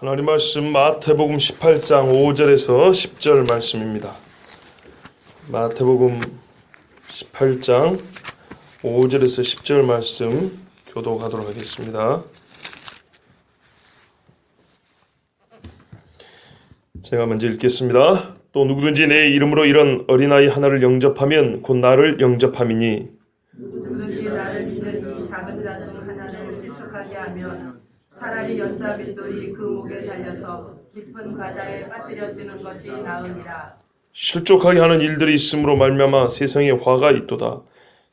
하나님 말씀 마태복음 18장 5절에서 10절 말씀입니다. 마태복음 18장 5절에서 10절 말씀 교독하도록 하겠습니다. 제가 먼저 읽겠습니다. 또 누구든지 내 이름으로 이런 어린아이 하나를 영접하면 곧 나를 영접함이니 누구든지 나를 믿는 이 작은 자 중 하나를 실속하게 하면 차라리 연자맷돌이 그 목에 달려서 깊은 바다에 빠뜨려지는 것이 나으니라. 실족하게 하는 일들이 있으므로 말미암아 세상에 화가 있도다.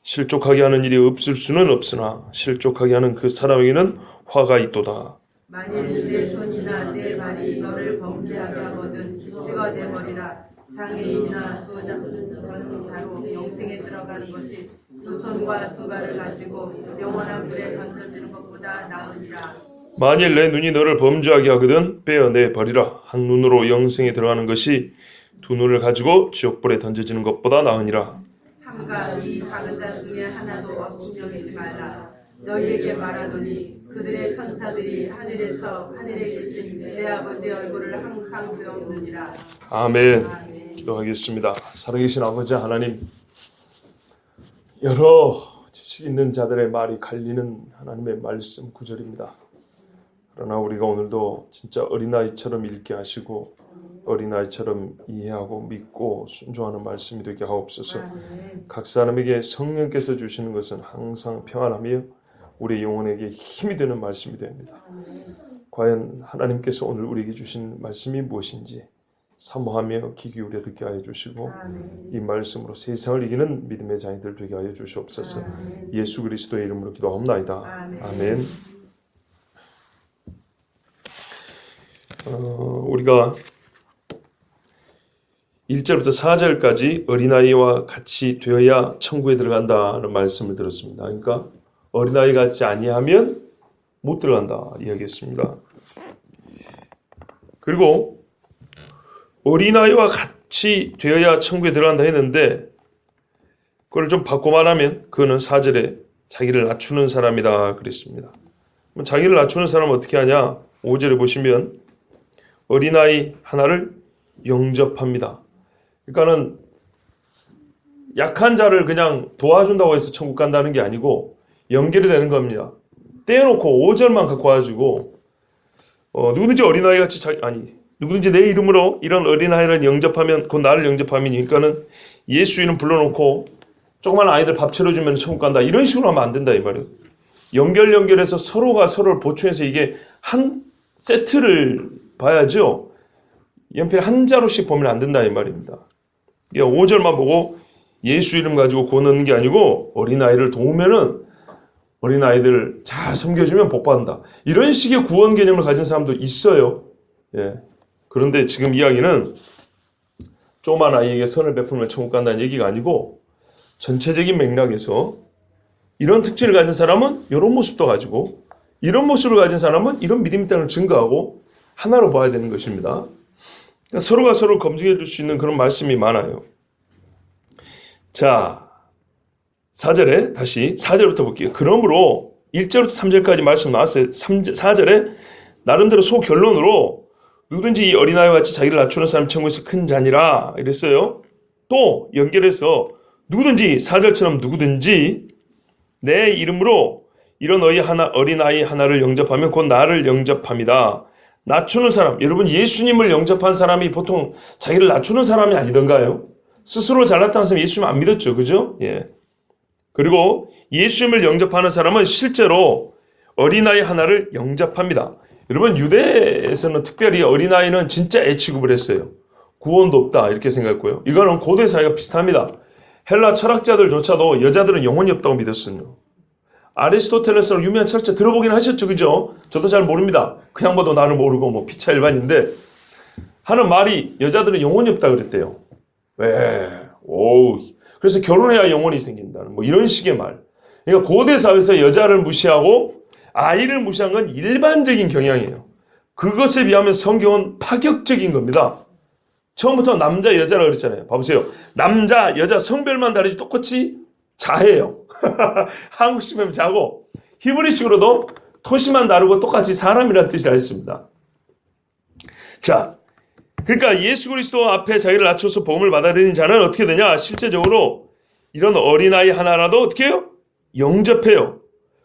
실족하게 하는 일이 없을 수는 없으나 실족하게 하는 그 사람에게는 화가 있도다. 만일 내 손이나 내 발이 너를 범죄하게 하거든 찍어내버리라. 장애인이나 두 자로 영생에 들어가는 것이 두 손과 두 발을 가지고 영원한 불에 던져지는 것보다 나으니라. 만일 내 눈이 너를 범죄하게 하거든 빼어내 버리라. 한 눈으로 영생에 들어가는 것이 두 눈을 가지고 지옥불에 던져지는 것보다 나으니라. 삼가 이 작은 자 중에 하나도 없이 여기지 말라. 너희에게 말하노니 그들의 천사들이 하늘에 계신 내 아버지의 얼굴을 항상 보여오느니라. 아멘. 기도하겠습니다. 살아계신 아버지 하나님, 여러 지식 있는 자들의 말이 갈리는 하나님의 말씀 구절입니다. 그러나 우리가 오늘도 진짜 어린아이처럼 읽게 하시고 어린아이처럼 이해하고 믿고 순종하는 말씀이 되게 하옵소서. 각 사람에게 성령께서 주시는 것은 항상 평안하며 우리 영혼에게 힘이 되는 말씀이 됩니다. 과연 하나님께서 오늘 우리에게 주신 말씀이 무엇인지 사모하며 귀 기울여 듣게 하여 주시고 이 말씀으로 세상을 이기는 믿음의 자녀들 되게 하여 주시옵소서. 예수 그리스도의 이름으로 기도하옵나이다. 아멘. 우리가 1절부터 4절까지 어린아이와 같이 되어야 천국에 들어간다는 말씀을 들었습니다. 그러니까 어린아이 같지 아니하면 못 들어간다 이야기했습니다. 그리고 어린아이와 같이 되어야 천국에 들어간다 했는데 그걸 좀 바꿔 말하면 그거는 4절에 자기를 낮추는 사람이다 그랬습니다. 자기를 낮추는 사람은 어떻게 하냐? 5절에 보시면 어린아이 하나를 영접합니다. 그러니까는 약한 자를 그냥 도와준다고 해서 천국 간다는 게 아니고 연결이 되는 겁니다. 떼어놓고 5절만 갖고 와가지고 누구든지 어린아이 같이 누구든지 내 이름으로 이런 어린아이를 영접하면 곧 나를 영접하면, 그러니까는 예수 이름 불러놓고 조그만 아이들 밥 차려주면 천국 간다 이런 식으로 하면 안 된다 이 말이에요. 연결해서 서로가 서로를 보충해서 이게 한 세트를 봐야죠. 연필 한 자루씩 보면 안 된다 이 말입니다. 5절만 보고 예수 이름 가지고 구원 얻는 게 아니고 어린아이를 도우면은 어린아이들 잘 섬겨주면 복받는다. 이런 식의 구원 개념을 가진 사람도 있어요. 예. 그런데 지금 이야기는 조그만 아이에게 선을 베풀면 천국 간다는 얘기가 아니고 전체적인 맥락에서 이런 특징을 가진 사람은 이런 모습도 가지고 이런 모습을 가진 사람은 이런 믿음의 땅을 증거하고 하나로 봐야 되는 것입니다. 그러니까 서로가 서로를 검증해 줄 수 있는 그런 말씀이 많아요. 자, 4절에 다시 4절부터 볼게요. 그러므로 1절부터 3절까지 말씀 나왔어요. 4절에 나름대로 소결론으로 누구든지 이 어린아이와 같이 자기를 낮추는 사람 천국에서 큰 자니라 이랬어요. 또 연결해서 누구든지 4절처럼 누구든지 내 이름으로 이런 어린아이 하나를 영접하면 곧 나를 영접합니다. 낮추는 사람, 여러분 예수님을 영접한 사람이 보통 자기를 낮추는 사람이 아니던가요? 스스로 잘났다는 사람이 예수님 안 믿었죠. 그죠? 예. 그리고 예수님을 영접하는 사람은 실제로 어린아이 하나를 영접합니다. 여러분 유대에서는 특별히 어린아이는 진짜 애취급을 했어요. 구원도 없다 이렇게 생각했고요. 이거는 고대 사회가 비슷합니다. 헬라 철학자들조차도 여자들은 영혼이 없다고 믿었어요. 아리스토텔레스는 유명한 철학자 들어보긴 하셨죠. 그죠? 저도 잘 모릅니다. 그냥 봐도 나는 모르고 뭐 피차 일반인데 하는 말이 여자들은 영혼이 없다 그랬대요. 왜? 그래서 결혼해야 영혼이 생긴다는 뭐 이런 식의 말. 그러니까 고대 사회에서 여자를 무시하고 아이를 무시한 건 일반적인 경향이에요. 그것에 비하면 성경은 파격적인 겁니다. 처음부터 남자 여자라 그랬잖아요. 봐보세요. 남자 여자 성별만 다르지 똑같이 자해요. 한국식이면 자고 히브리식으로도 토시만 다르고 똑같이 사람이라는 뜻이라 했습니다. 자, 그러니까 예수 그리스도 앞에 자기를 낮춰서 복음을 받아들인 자는 어떻게 되냐? 실제적으로 이런 어린아이 하나라도 어떻게 해요? 영접해요.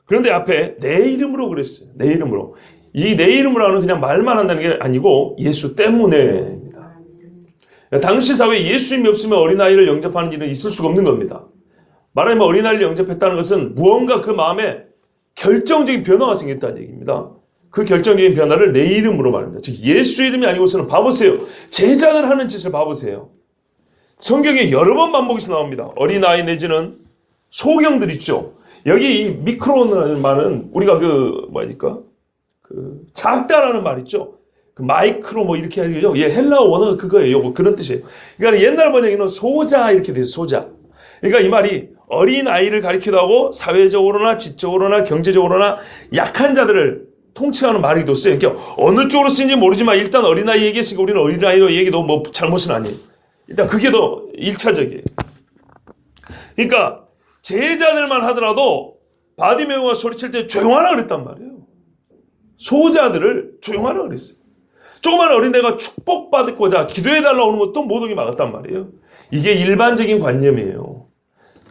그런데 앞에 내 이름으로 그랬어요. 내 이름으로. 이 내 이름으로는 그냥 말만 한다는 게 아니고 예수 때문에입니다. 당시 사회에 예수님이 없으면 어린아이를 영접하는 일은 있을 수가 없는 겁니다. 말하자면 어린아이를 영접했다는 것은 무언가 그 마음에 결정적인 변화가 생겼다는 얘기입니다. 그 결정적인 변화를 내 이름으로 말합니다. 즉 예수 이름이 아니고서는 봐보세요. 제자들 하는 짓을 봐보세요. 성경에 여러 번 반복해서 나옵니다. 어린아이 내지는 소경들 있죠. 여기 이 미크로라는 말은 우리가 작다라는 말 있죠. 그 마이크로 뭐 이렇게 하죠. 예, 헬라어 원어가 그거예요. 그런 뜻이에요. 그러니까 옛날 번역에는 소자 이렇게 돼요. 소자. 그러니까 이 말이 어린 아이를 가리키기도 하고 사회적으로나 지적으로나 경제적으로나 약한 자들을 통칭하는 말이기도 써요. 그러니까 어느 쪽으로 쓰는지 모르지만 일단 어린아이 얘기했으니까 우리는 어린아이로 얘기도 뭐 잘못은 아니에요. 일단 그게 더 1차적이에요. 그러니까 제자들만 하더라도 바디메오가 소리칠 때 조용하라 그랬단 말이에요. 소자들을 조용하라 그랬어요. 조그만 어린애가 축복받고자 기도해달라고 하는 것도 못 오게 막았단 말이에요. 이게 일반적인 관념이에요.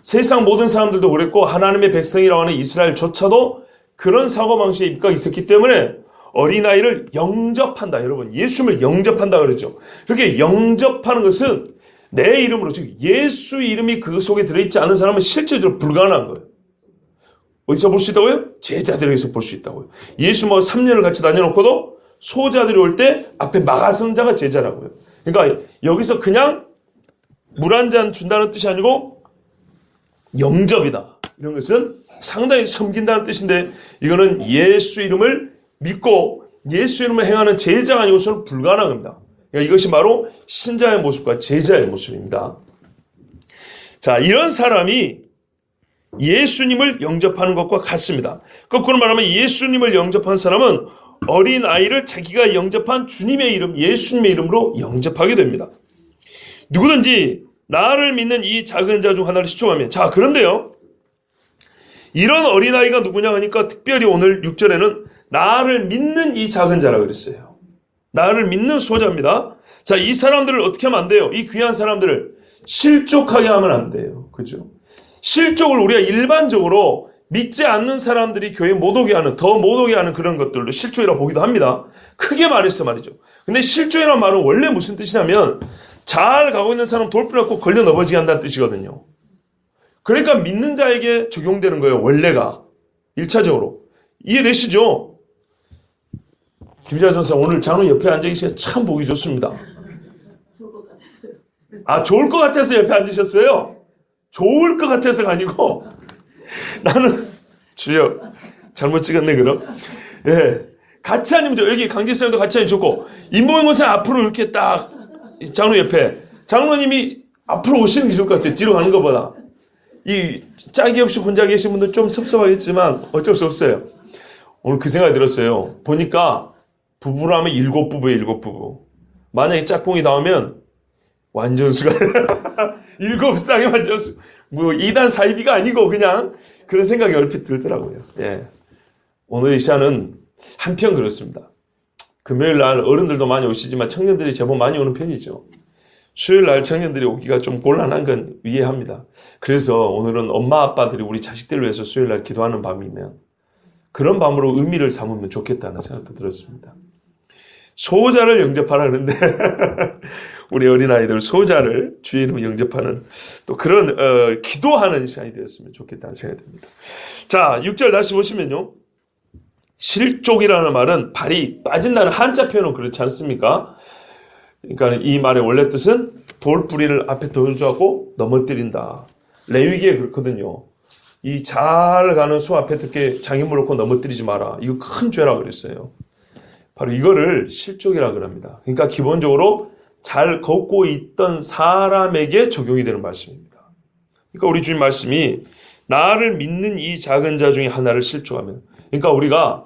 세상 모든 사람들도 그랬고 하나님의 백성이라고 하는 이스라엘조차도 그런 사고방식에 입각이 있었기 때문에 어린아이를 영접한다. 여러분 예수님을 영접한다 그랬죠. 그렇게 영접하는 것은 내 이름으로 즉 예수 이름이 그 속에 들어있지 않은 사람은 실제적으로 불가능한 거예요. 어디서 볼 수 있다고요? 제자들에게서 볼 수 있다고요. 예수 3년을 같이 다녀놓고도 소자들이 올 때 앞에 막아선 자가 제자라고요. 그러니까 여기서 그냥 물 한 잔 준다는 뜻이 아니고 영접이다. 이런 것은 상당히 섬긴다는 뜻인데 이거는 예수 이름을 믿고 예수 이름을 행하는 제자가 아니고서는 불가능합니다. 그러니까 이것이 바로 신자의 모습과 제자의 모습입니다. 자, 이런 사람이 예수님을 영접하는 것과 같습니다. 거꾸로 말하면 예수님을 영접한 사람은 어린아이를 자기가 영접한 주님의 이름, 예수님의 이름으로 영접하게 됩니다. 누구든지 나를 믿는 이 작은 자 중 하나를 시종하면 자 그런데요. 이런 어린아이가 누구냐 하니까 특별히 오늘 6절에는 나를 믿는 이 작은 자라고 그랬어요. 나를 믿는 소자입니다. 자, 이 사람들을 어떻게 하면 안 돼요? 이 귀한 사람들을 실족하게 하면 안 돼요. 그죠? 실족을 우리가 일반적으로 믿지 않는 사람들이 교회 못 오게 하는, 더 못 오게 하는 그런 것들로 실족이라고 보기도 합니다. 크게 말해서 말이죠. 근데 실족이라는 말은 원래 무슨 뜻이냐면 잘 가고 있는 사람 돌부려갖고 걸려 넘어지게 한다는 뜻이거든요. 그러니까 믿는 자에게 적용되는 거예요. 원래가. 1차적으로. 이해되시죠? 김재하 전사 오늘 장로 옆에 앉아계시니까 참 보기 좋습니다. 좋을 것 같았어요. 아, 좋을 것 같아서 옆에 앉으셨어요? 좋을 것 같아서가 아니고 나는 주여 잘못 찍었네 그럼. 예, 같이 앉으면 돼. 여기 강지수님도 같이 앉으면 좋고 임보영 권사 앞으로 이렇게 딱 장로 옆에 장로님이 앞으로 오시는 게 좋을 것 같아요. 뒤로 가는 것보다. 이 짝이 없이 혼자 계신 분들 좀 섭섭하겠지만 어쩔 수 없어요. 오늘 그 생각이 들었어요. 보니까 부부라면 7부부예요. 7부부. 만약에 짝꿍이 나오면 완전수가 7쌍의 완전수. 뭐 2단 사이비가 아니고 그냥 그런 생각이 얼핏 들더라고요. 예. 오늘 이 시간은 한편 그렇습니다. 금요일 날 어른들도 많이 오시지만 청년들이 제법 많이 오는 편이죠. 수요일 날 청년들이 오기가 좀 곤란한 건 이해합니다. 그래서 오늘은 엄마 아빠들이 우리 자식들을 위해서 수요일 날 기도하는 밤이면 그런 밤으로 의미를 삼으면 좋겠다는 생각도 들었습니다. 소자를 영접하라 그러는데 우리 어린아이들 소자를 주의 이름으로 영접하는 또 그런 기도하는 시간이 되었으면 좋겠다는 생각이 듭니다. 자, 6절 다시 보시면요. 실족이라는 말은 발이 빠진다는 한자 표현은 그렇지 않습니까? 그러니까 이 말의 원래 뜻은 돌뿌리를 앞에 던져하고 넘어뜨린다. 레위기에 그렇거든요. 이 잘 가는 소 앞에 이렇게 장애물 놓고 넘어뜨리지 마라. 이거 큰 죄라고 그랬어요. 바로 이거를 실족이라고 합니다. 그러니까 기본적으로 잘 걷고 있던 사람에게 적용이 되는 말씀입니다. 그러니까 우리 주님 말씀이 나를 믿는 이 작은 자 중에 하나를 실족하면, 그러니까 우리가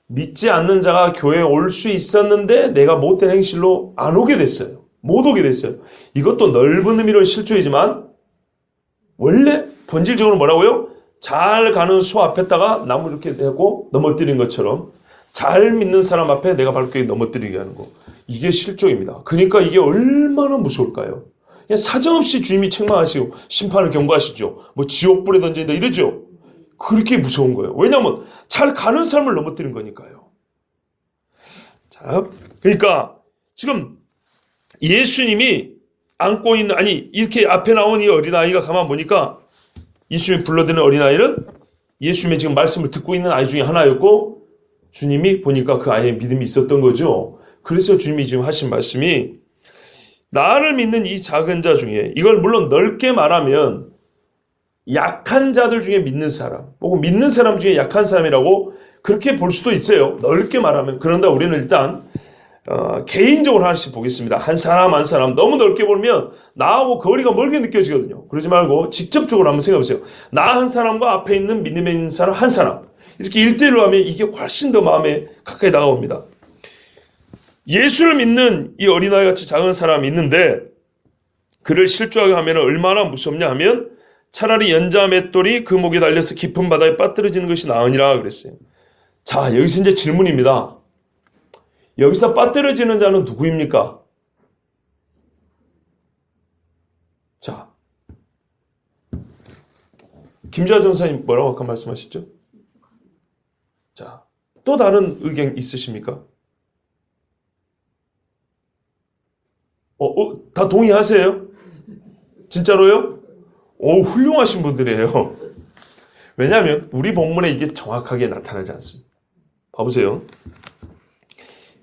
믿지 않는 자가 교회에 올 수 있었는데 내가 못된 행실로 안 오게 됐어요. 못 오게 됐어요. 이것도 넓은 의미로 실족이지만 원래 본질적으로 뭐라고요? 잘 가는 소 앞에다가 나무 이렇게 대고 넘어뜨린 것처럼 잘 믿는 사람 앞에 내가 발목에 넘어뜨리게 하는 거. 이게 실족입니다. 그러니까 이게 얼마나 무서울까요? 그냥 사정없이 주님이 책망하시고 심판을 경고하시죠. 뭐 지옥불에 던진다 이러죠. 그렇게 무서운 거예요. 왜냐하면 잘 가는 사람을 넘어뜨린 거니까요. 자, 그러니까 지금 예수님이 안고 있는, 아니 이렇게 앞에 나온 이 어린아이가 가만 보니까 예수님이 불러드는 어린아이는 예수님의 지금 말씀을 듣고 있는 아이 중에 하나였고, 주님이 보니까 그 아이의 믿음이 있었던 거죠. 그래서 주님이 지금 하신 말씀이, 나를 믿는 이 작은 자 중에, 이걸 물론 넓게 말하면 약한 자들 중에 믿는 사람, 혹은 믿는 사람 중에 약한 사람이라고 그렇게 볼 수도 있어요. 넓게 말하면. 그런데 우리는 일단 개인적으로 하나씩 보겠습니다. 한 사람 한 사람. 너무 넓게 보면 나하고 거리가 멀게 느껴지거든요. 그러지 말고 직접적으로 한번 생각해보세요. 나 한 사람과 앞에 있는 믿음에 있는 사람 한 사람. 이렇게 1대1로 하면 이게 훨씬 더 마음에 가까이 다가옵니다. 예수를 믿는 이 어린아이 같이 작은 사람이 있는데, 그를 실족하게 하면 얼마나 무섭냐 하면, 차라리 연자 맷돌이 그 목에 달려서 깊은 바다에 빠뜨려지는 것이 나으니라 그랬어요. 자, 여기서 이제 질문입니다. 여기서 빠뜨려지는 자는 누구입니까? 자, 김지아 전사님 뭐라고 아까 말씀하셨죠? 자, 또 다른 의견 있으십니까? 다 동의하세요? 진짜로요? 훌륭하신 분들이에요. 왜냐하면 우리 본문에 이게 정확하게 나타나지 않습니다. 봐보세요.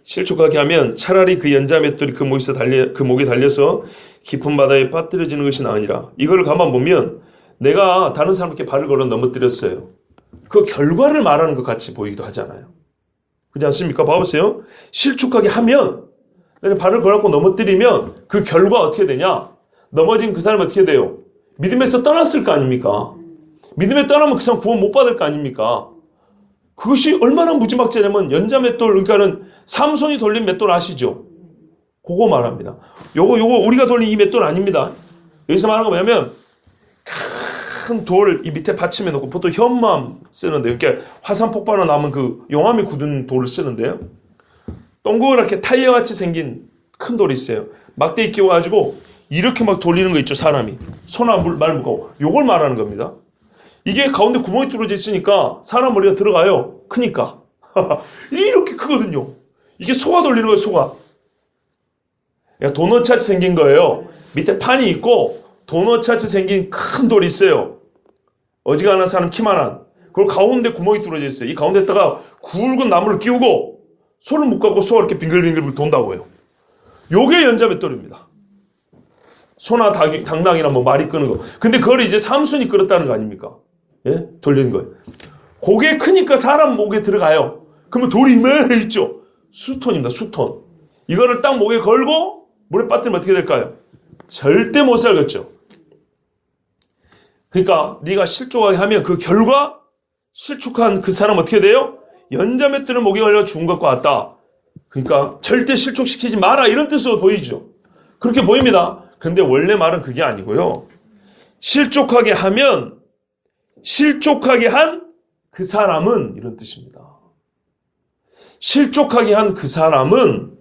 실족하게 하면 차라리 그 연자 맷돌이 그 목에 달려서 깊은 바다에 빠뜨려지는 것이 나으니라. 이걸 가만 보면 내가 다른 사람께 발을 걸어 넘어뜨렸어요. 그 결과를 말하는 것 같이 보이기도 하잖아요. 그렇지 않습니까? 봐보세요. 실족하게 하면, 내가 발을 걸고 넘어뜨리면 그 결과 어떻게 되냐? 넘어진 그 사람은 어떻게 돼요? 믿음에서 떠났을 거 아닙니까? 믿음에 떠나면 그 사람 구원 못 받을 거 아닙니까? 그것이 얼마나 무지막지냐면, 연자 맷돌, 그러니까는 삼손이 돌린 맷돌 아시죠? 그거 말합니다. 요거 우리가 돌린 이 맷돌 아닙니다. 여기서 말하는 거 뭐냐면, 큰 돌 이 밑에 받침해 놓고, 보통 현무암 쓰는데, 그러니까 화산 폭발로 남은 그 용암이 굳은 돌을 쓰는데요. 동그랗게 타이어같이 생긴 큰 돌이 있어요. 막대기 끼워가지고 이렇게 막 돌리는 거 있죠, 사람이. 소나 말 무거워. 요걸 말하는 겁니다. 이게 가운데 구멍이 뚫어져 있으니까 사람 머리가 들어가요. 크니까. 이렇게 크거든요. 이게 소가 돌리는 거예요, 소가. 도넛같이 생긴 거예요. 밑에 판이 있고 도넛같이 생긴 큰 돌이 있어요. 어지간한 사람 키만한. 그걸 가운데 구멍이 뚫어져 있어요. 이 가운데다가 굵은 나무를 끼우고 소를 묶어갖고 소가 이렇게 빙글빙글 돈다고요. 요게 연자 맷돌입니다. 소나 당나귀나 뭐 말이 끄는 거. 근데 그걸 이제 삼손이 끌었다는 거 아닙니까? 예? 돌리는 거예요. 그게 크니까 사람 목에 들어가요. 그러면 돌이 이만해 있죠? 수톤입니다, 수톤. 이거를 딱 목에 걸고 물에 빠뜨리면 어떻게 될까요? 절대 못 살겠죠. 그러니까 네가 실족하게 하면 그 결과, 실족한 그 사람 어떻게 돼요? 연자 맷돌은 목에 걸려 죽은 것과 같다. 그러니까 절대 실족시키지 마라, 이런 뜻으로 보이죠. 그렇게 보입니다. 그런데 원래 말은 그게 아니고요. 실족하게 하면, 실족하게 한 그 사람은, 이런 뜻입니다. 실족하게 한 그 사람은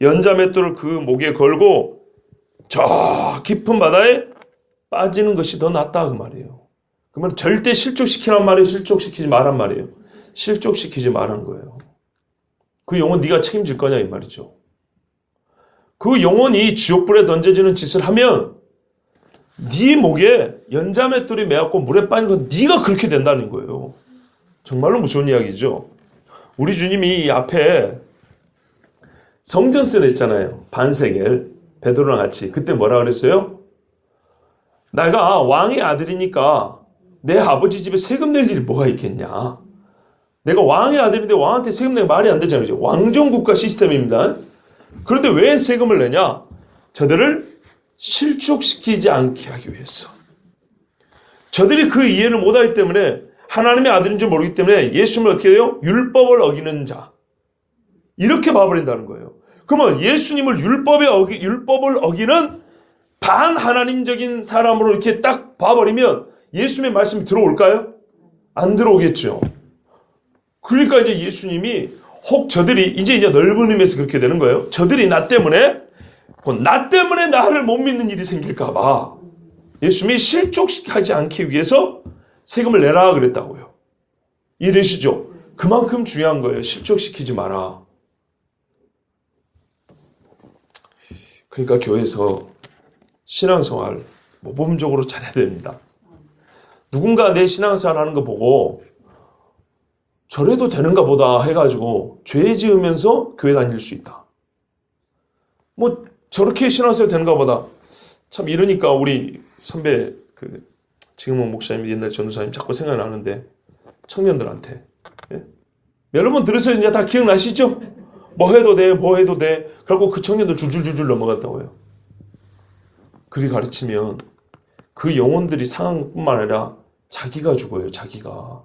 연자 맷돌을 그 목에 걸고 저 깊은 바다에 빠지는 것이 더 낫다, 그 말이에요. 그러면 절대 실족시키란 말이에요? 실족시키지 말란 말이에요? 실족시키지 말란 거예요. 그 영혼 네가 책임질 거냐, 이 말이죠. 그 영혼이 지옥불에 던져지는 짓을 하면 네 목에 연자 맷돌이 매갖고 물에 빠진 건 네가 그렇게 된다는 거예요. 정말로 무서운 이야기죠. 우리 주님이 이 앞에 성전세 냈잖아요. 반세겔. 베드로랑 같이. 그때 뭐라 그랬어요? 내가 왕의 아들이니까 내 아버지 집에 세금 낼 일이 뭐가 있겠냐. 내가 왕의 아들인데 왕한테 세금 내가 말이 안 되잖아요. 왕정국가 시스템입니다. 그런데 왜 세금을 내냐? 저들을 실족시키지 않게 하기 위해서. 저들이 그 이해를 못하기 때문에, 하나님의 아들인 줄 모르기 때문에 예수님을 어떻게 해요? 율법을 어기는 자. 이렇게 봐버린다는 거예요. 그러면 예수님을 율법을 어기는 반하나님적인 사람으로 이렇게 딱 봐버리면 예수님의 말씀이 들어올까요? 안 들어오겠죠. 그러니까 이제 예수님이 혹 저들이 이제 넓은 의미에서 그렇게 되는 거예요. 저들이 나 때문에 나를 못 믿는 일이 생길까 봐 예수님이 실족하지 않기 위해서 세금을 내라 그랬다고요. 이해되시죠? 그만큼 중요한 거예요. 실족시키지 마라. 그러니까 교회에서 신앙생활 모범적으로 잘해야 됩니다. 누군가 내 신앙생활 하는 거 보고 저래도 되는가 보다 해가지고 죄 지으면서 교회 다닐 수 있다. 뭐 저렇게 신앙생활 되는가 보다. 참 이러니까 우리 선배 지금은 목사님 옛날 전도사님 자꾸 생각나는데 청년들한테 여러 번 들으셔서 이제 다 기억나시죠? 뭐 해도 돼. 그래갖고 그 청년들 줄줄줄줄 넘어갔다고요. 그리 가르치면 그 영혼들이 상황뿐만 아니라 자기가 죽어요. 자기가.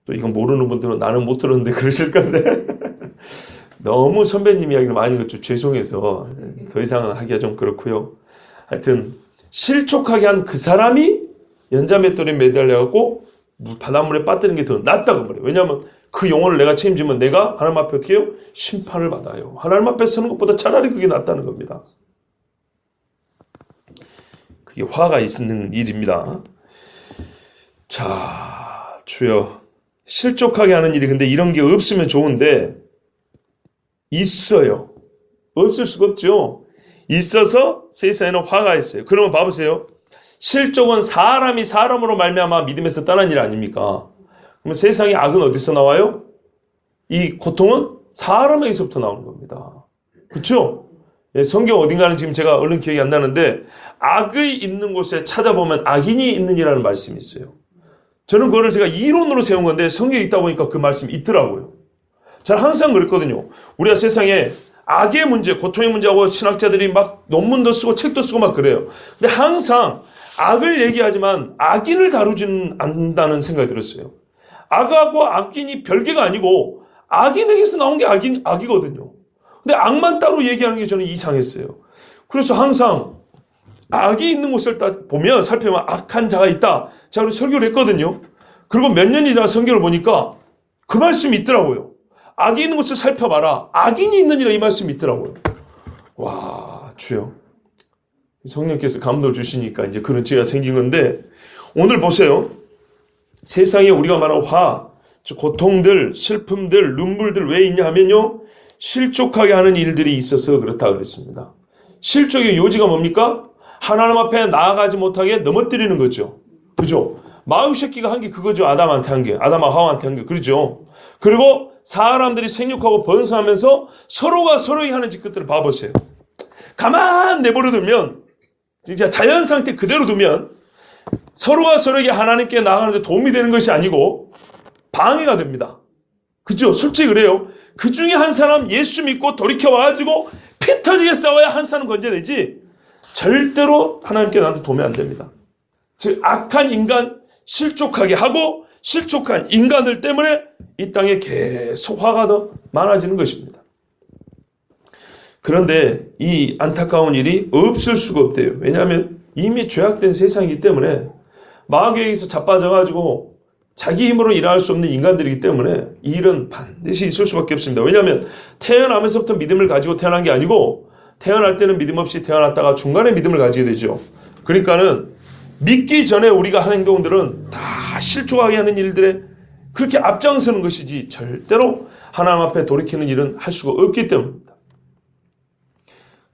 또 이건 모르는 분들은 나는 못 들었는데 그러실 건데 너무 선배님 이야기를 많이 듣죠. 죄송해서 더 이상은 하기가 좀 그렇고요. 하여튼 실족하게 한 그 사람이 연자맷돌에 매달려갖고 바닷물에 빠뜨리는 게 더 낫다고 말해요. 왜냐하면 그 영혼을 내가 책임지면 내가 하나님 앞에 어떻게 해요? 심판을 받아요. 하나님 앞에 서는 것보다 차라리 그게 낫다는 겁니다. 그게 화가 있는 일입니다. 자, 주여. 실족하게 하는 일이 근데 이런 게 없으면 좋은데 있어요. 없을 수가 없죠. 있어서 세상에는 화가 있어요. 그러면 봐보세요. 실족은 사람이 사람으로 말미암아 믿음에서 떠난 일 아닙니까? 그럼 세상의 악은 어디서 나와요? 이 고통은 사람에게서부터 나오는 겁니다. 그렇죠? 예, 성경 어딘가는 지금 제가 얼른 기억이 안 나는데 악의 있는 곳에 찾아보면 악인이 있느니라는 말씀이 있어요. 저는 그거를 제가 이론으로 세운 건데 성경에 있다 보니까 그 말씀이 있더라고요. 저는 항상 그랬거든요. 우리가 세상에 악의 문제, 고통의 문제하고 신학자들이 막 논문도 쓰고 책도 쓰고 막 그래요. 근데 항상 악을 얘기하지만 악인을 다루지는 않는다는 생각이 들었어요. 악하고 악인이 별개가 아니고 악인에게서 나온 게 악이거든요. 근데 악만 따로 얘기하는 게 저는 이상했어요. 그래서 항상 악이 있는 곳을 보면 살펴보면 악한 자가 있다. 제가 그래서 설교를 했거든요. 그리고 몇 년이 지나 성경을 보니까 그 말씀이 있더라고요. 악이 있는 곳을 살펴봐라. 악인이 있느니라 이 말씀이 있더라고요. 와, 주여. 성령께서 감동을 주시니까 이제 그런 지혜가 생긴 건데 오늘 보세요. 세상에 우리가 말하는 화, 고통들, 슬픔들, 눈물들 왜 있냐 하면요. 실족하게 하는 일들이 있어서 그렇다 그랬습니다. 실족의 요지가 뭡니까? 하나님 앞에 나아가지 못하게 넘어뜨리는 거죠. 그죠? 마귀 새끼가 한 게 그거죠. 아담한테 한 게. 아담과 하와한테 한 게. 그렇죠? 그리고 사람들이 생육하고 번성하면서 서로가 서로에게 하는 짓것들을 봐보세요. 가만 내버려 두면 진짜 자연 상태 그대로 두면 서로가 서로에게 하나님께 나아가는 데 도움이 되는 것이 아니고 방해가 됩니다. 그죠? 솔직히 그래요. 그 중에 한 사람 예수 믿고 돌이켜 와가지고 피 터지게 싸워야 한 사람 건져내지 절대로 하나님께 나한테 도움이 안 됩니다. 즉 악한 인간 실족하게 하고 실족한 인간들 때문에 이 땅에 계속 화가 더 많아지는 것입니다. 그런데 이 안타까운 일이 없을 수가 없대요. 왜냐하면 이미 죄악된 세상이기 때문에 마귀에게서 자빠져가지고 자기 힘으로 일어날 수 없는 인간들이기 때문에 이 일은 반드시 있을 수밖에 없습니다. 왜냐하면 태어나면서부터 믿음을 가지고 태어난 게 아니고 태어날 때는 믿음 없이 태어났다가 중간에 믿음을 가지게 되죠. 그러니까는 믿기 전에 우리가 하는 행동들은 다 실족하게 하는 일들에 그렇게 앞장서는 것이지 절대로 하나님 앞에 돌이키는 일은 할 수가 없기 때문입니다.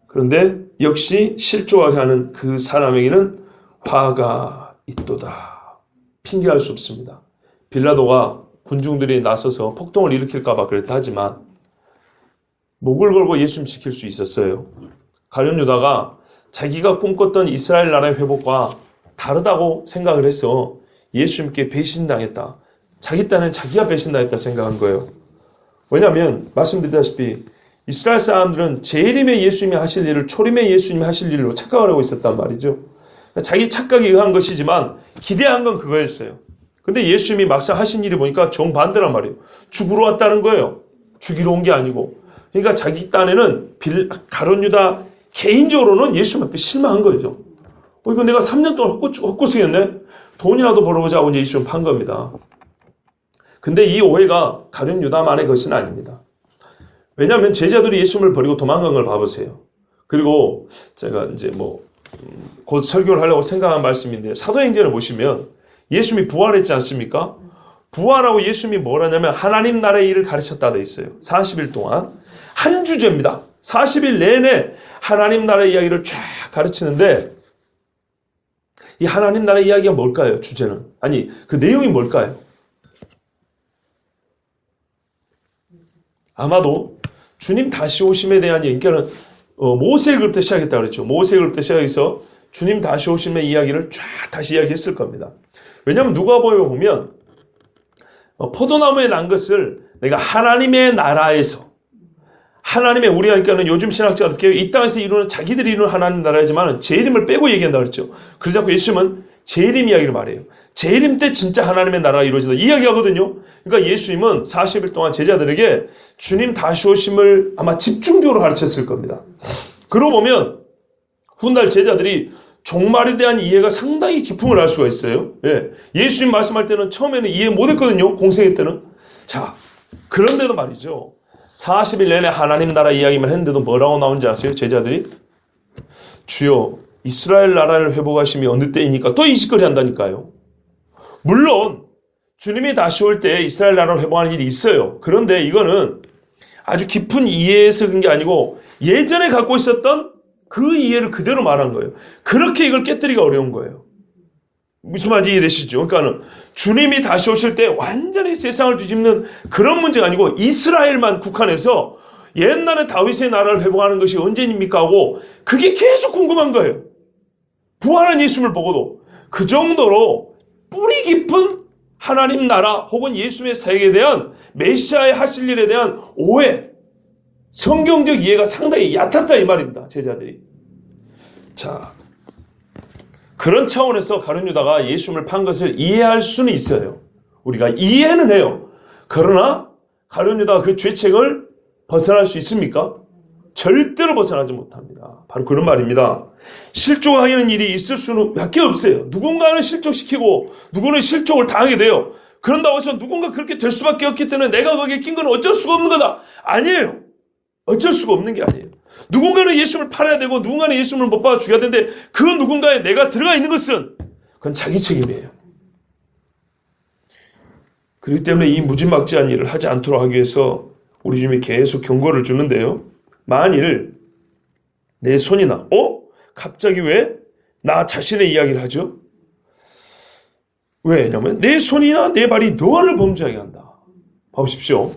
그런데 역시 실족하게 하는 그 사람에게는 화가 있도다. 핑계할 수 없습니다. 빌라도가 군중들이 나서서 폭동을 일으킬까 봐 그랬다 하지만 목을 걸고 예수님 지킬 수 있었어요. 가룟 유다가 자기가 꿈꿨던 이스라엘 나라의 회복과 다르다고 생각을 해서 예수님께 배신당했다. 자기 딴에는 자기가 배신당했다 생각한 거예요. 왜냐하면 말씀드렸다시피 이스라엘 사람들은 재림의 예수님이 하실 일을 초림의 예수님이 하실 일로 착각을 하고 있었단 말이죠. 자기 착각에 의한 것이지만 기대한 건 그거였어요. 근데 예수님이 막상 하신 일이 보니까 정반대란 말이에요. 죽으러 왔다는 거예요. 죽이러 온 게 아니고. 그러니까 자기 딴에는 가룟 유다 개인적으로는 예수님 앞에 실망한 거죠. 이거 내가 3년 동안 헛고생했네? 돈이라도 벌어보자 하고 예수님 판 겁니다. 근데 이 오해가 가룟 유다만의 것은 아닙니다. 왜냐하면 제자들이 예수님을 버리고 도망간 걸 봐보세요. 그리고 제가 이제 곧 설교를 하려고 생각한 말씀인데 사도행전을 보시면 예수님이 부활했지 않습니까? 부활하고 예수님이 뭘 하냐면 하나님 나라의 일을 가르쳤다 돼 있어요. 40일 동안. 한 주제입니다. 40일 내내 하나님 나라의 이야기를 쫙 가르치는데 이 하나님 나라의 이야기가 뭘까요? 주제는. 아니, 그 내용이 뭘까요? 아마도 주님 다시 오심에 대한 얘기, 그러니까 모세글부터 시작했다고 그랬죠. 모세글부터 시작해서 주님 다시 오심의 이야기를 쫙 다시 이야기했을 겁니다. 왜냐하면 누가복음에 보면 포도나무에 난 것을 내가 하나님의 나라에서 하나님의 우리가 그러니까는 요즘 신학자가 어떻게 해요? 이 땅에서 이루는 자기들이 이루는 하나님 나라이지만 재림을 빼고 얘기한다고 그랬죠. 그러자 자꾸 예수님은 재림 이야기를 말해요. 재림 때 진짜 하나님의 나라가 이루어진다. 이 이야기하거든요. 그러니까 예수님은 40일 동안 제자들에게 주님 다시 오심을 아마 집중적으로 가르쳤을 겁니다. 그러고 보면 훗날 제자들이 종말에 대한 이해가 상당히 깊음을 알 수가 있어요. 예. 예수님 말씀할 때는 처음에는 이해 못했거든요. 공생애 때는. 자, 그런데도 말이죠. 40일 내내 하나님 나라 이야기만 했는데도 뭐라고 나오는지 아세요? 제자들이? 주여 이스라엘 나라를 회복하심이 어느 때이니까 또 이 짓거리 한다니까요. 물론 주님이 다시 올 때 이스라엘 나라를 회복하는 일이 있어요. 그런데 이거는 아주 깊은 이해에서 그런 게 아니고 예전에 갖고 있었던 그 이해를 그대로 말한 거예요. 그렇게 이걸 깨뜨리기가 어려운 거예요. 무슨 말인지 이해되시죠? 그러니까는 주님이 다시 오실 때 완전히 세상을 뒤집는 그런 문제가 아니고 이스라엘만 국한해서 옛날에 다윗의 나라를 회복하는 것이 언제입니까 하고 그게 계속 궁금한 거예요. 부활한 예수님을 보고도 그 정도로 뿌리 깊은 하나님 나라 혹은 예수님의 사역에 대한 메시아의 하실 일에 대한 오해, 성경적 이해가 상당히 얕았다 이 말입니다. 제자들이. 자, 그런 차원에서 가룟 유다가 예수님을 판 것을 이해할 수는 있어요. 우리가 이해는 해요. 그러나 가룟 유다가 그 죄책을 벗어날 수 있습니까? 절대로 벗어나지 못합니다. 바로 그런 말입니다. 실족하는 일이 있을 수는 밖에 없어요. 누군가는 실족시키고 누구는 실족을 당하게 돼요. 그런다고 해서 누군가 그렇게 될 수밖에 없기 때문에 내가 거기에 낀 건 어쩔 수가 없는 거다. 아니에요. 어쩔 수가 없는 게 아니에요. 누군가는 예수님을 팔아야 되고 누군가는 예수님을 못 받아 죽여야 되는데 그 누군가에 내가 들어가 있는 것은 그건 자기 책임이에요. 그렇기 때문에 이 무지막지한 일을 하지 않도록 하기 위해서 우리 주님이 계속 경고를 주는데요. 만일 내 손이나 갑자기 왜 나 자신의 이야기를 하죠? 왜냐면 내 손이나 내 발이 너를 범죄하게 한다. 봐보십시오.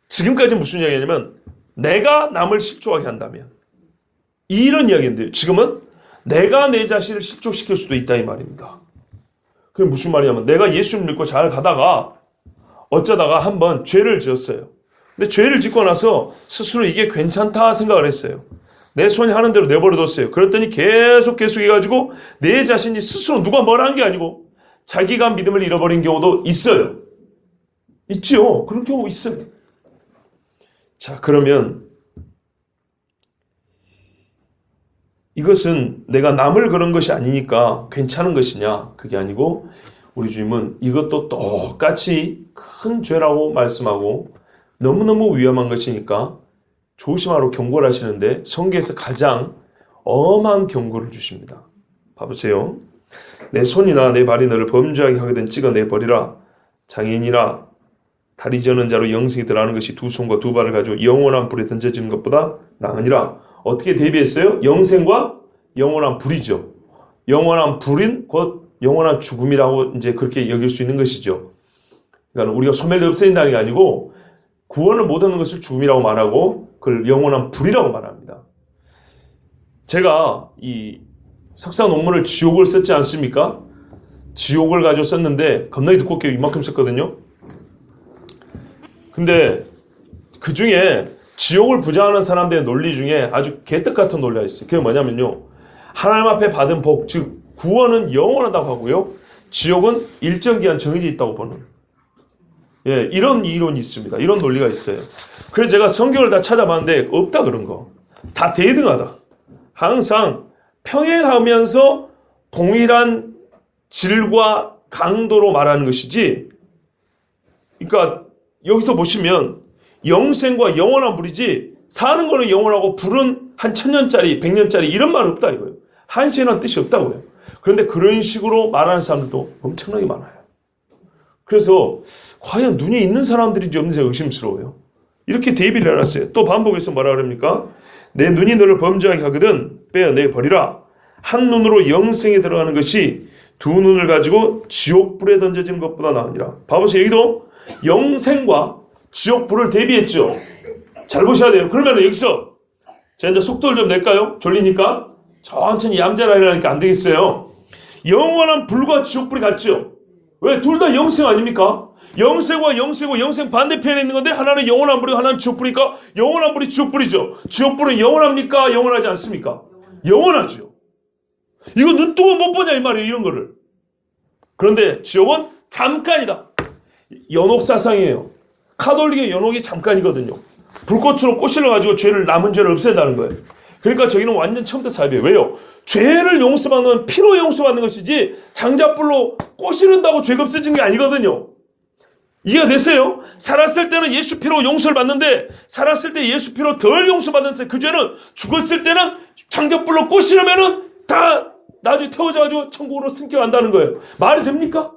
지금까지 무슨 이야기냐면 내가 남을 실족하게 한다면 이런 이야기인데요. 지금은 내가 내 자신을 실족시킬 수도 있다 이 말입니다. 그게 무슨 말이냐면 내가 예수님 믿고 잘 가다가 어쩌다가 한번 죄를 지었어요. 근데 죄를 짓고 나서 스스로 이게 괜찮다 생각을 했어요. 내 손이 하는 대로 내버려뒀어요. 그랬더니 계속 해가지고 내 자신이 스스로 누가 뭐라 한 게 아니고 자기가 믿음을 잃어버린 경우도 있어요. 있죠. 그런 경우 있어요. 자, 그러면 이것은 내가 남을 그런 것이 아니니까 괜찮은 것이냐? 그게 아니고 우리 주님은 이것도 똑같이 큰 죄라고 말씀하고 너무너무 위험한 것이니까 조심하라고 경고를 하시는데 성경에서 가장 엄한 경고를 주십니다. 봐보세요. 내 손이나 내 발이 너를 범죄하게 하거든 찍어내버리라. 장애인이나 다리 저는 자로 영생이 들어가는 것이 두 손과 두 발을 가지고 영원한 불에 던져지는 것보다 나으니라. 어떻게 대비했어요? 영생과 영원한 불이죠. 영원한 불인 곧 영원한 죽음이라고 이제 그렇게 여길 수 있는 것이죠. 그러니까 우리가 소멸이 없어진다는 게 아니고 구원을 못 얻는 것을 죽음이라고 말하고 그걸 영원한 불이라고 말합니다. 제가 이 석사 논문을 지옥을 썼지 않습니까? 지옥을 가지고 썼는데 겁나게 두껍게 이만큼 썼거든요. 근데 그 중에 지옥을 부정하는 사람들의 논리 중에 아주 개떡 같은 논리가 있어요. 그게 뭐냐면요. 하나님 앞에 받은 복, 즉 구원은 영원하다고 하고요. 지옥은 일정 기간 정해져 있다고 보는. 예, 이런 이론이 있습니다. 이런 논리가 있어요. 그래서 제가 성경을 다 찾아봤는데 없다 그런 거. 다 대등하다. 항상 평행하면서 동일한 질과 강도로 말하는 것이지 그러니까 여기서 보시면 영생과 영원한 불이지 사는 거는 영원하고 불은 한 1000년짜리 100년짜리 이런 말 없다 이거예요. 한시라는 뜻이 없다고요. 그런데 그런 식으로 말하는 사람들도 엄청나게 많아요. 그래서 과연 눈이 있는 사람들인지 없는지 의심스러워요. 이렇게 대비를 해놨어요. 또 반복해서 뭐라 그럽니까? 내 눈이 너를 범죄하게 하거든 빼어내버리라. 한 눈으로 영생에 들어가는 것이 두 눈을 가지고 지옥불에 던져지는 것보다 나으니라. 봐보세요. 여기도 영생과 지옥불을 대비했죠. 잘 보셔야 돼요. 그러면 여기서 제가 이제 속도를 좀 낼까요? 졸리니까 천천히 얌전하게 안 되겠어요. 영원한 불과 지옥불이 같죠. 왜? 둘 다 영생 아닙니까? 영생과 영생이고 영생 반대편에 있는 건데 하나는 영원한 불이고 하나는 지옥불이니까 영원한 불이 지옥불이죠. 지옥불은 영원합니까? 영원하지 않습니까? 영원하죠. 이거 눈뜨고 못 보냐 이 말이에요. 이런 거를. 그런데 지옥은 잠깐이다. 연옥사상이에요. 카톨릭의 연옥이 잠깐이거든요. 불꽃으로 꽃을 가지고 남은 죄를 없앤다는 거예요. 그러니까 저기는 완전 처음부터 사입이에요. 왜요? 죄를 용서받는 건 피로 용서받는 것이지 장작불로 꼬시른다고 죄가 없어진 게 아니거든요. 이해가 됐어요? 살았을 때는 예수 피로 용서를 받는데 살았을 때 예수 피로 덜 용서받는 그 죄는 죽었을 때는 장작불로 꼬시려면은 다 나중에 태워져가지고 천국으로 승격한다는 거예요. 말이 됩니까?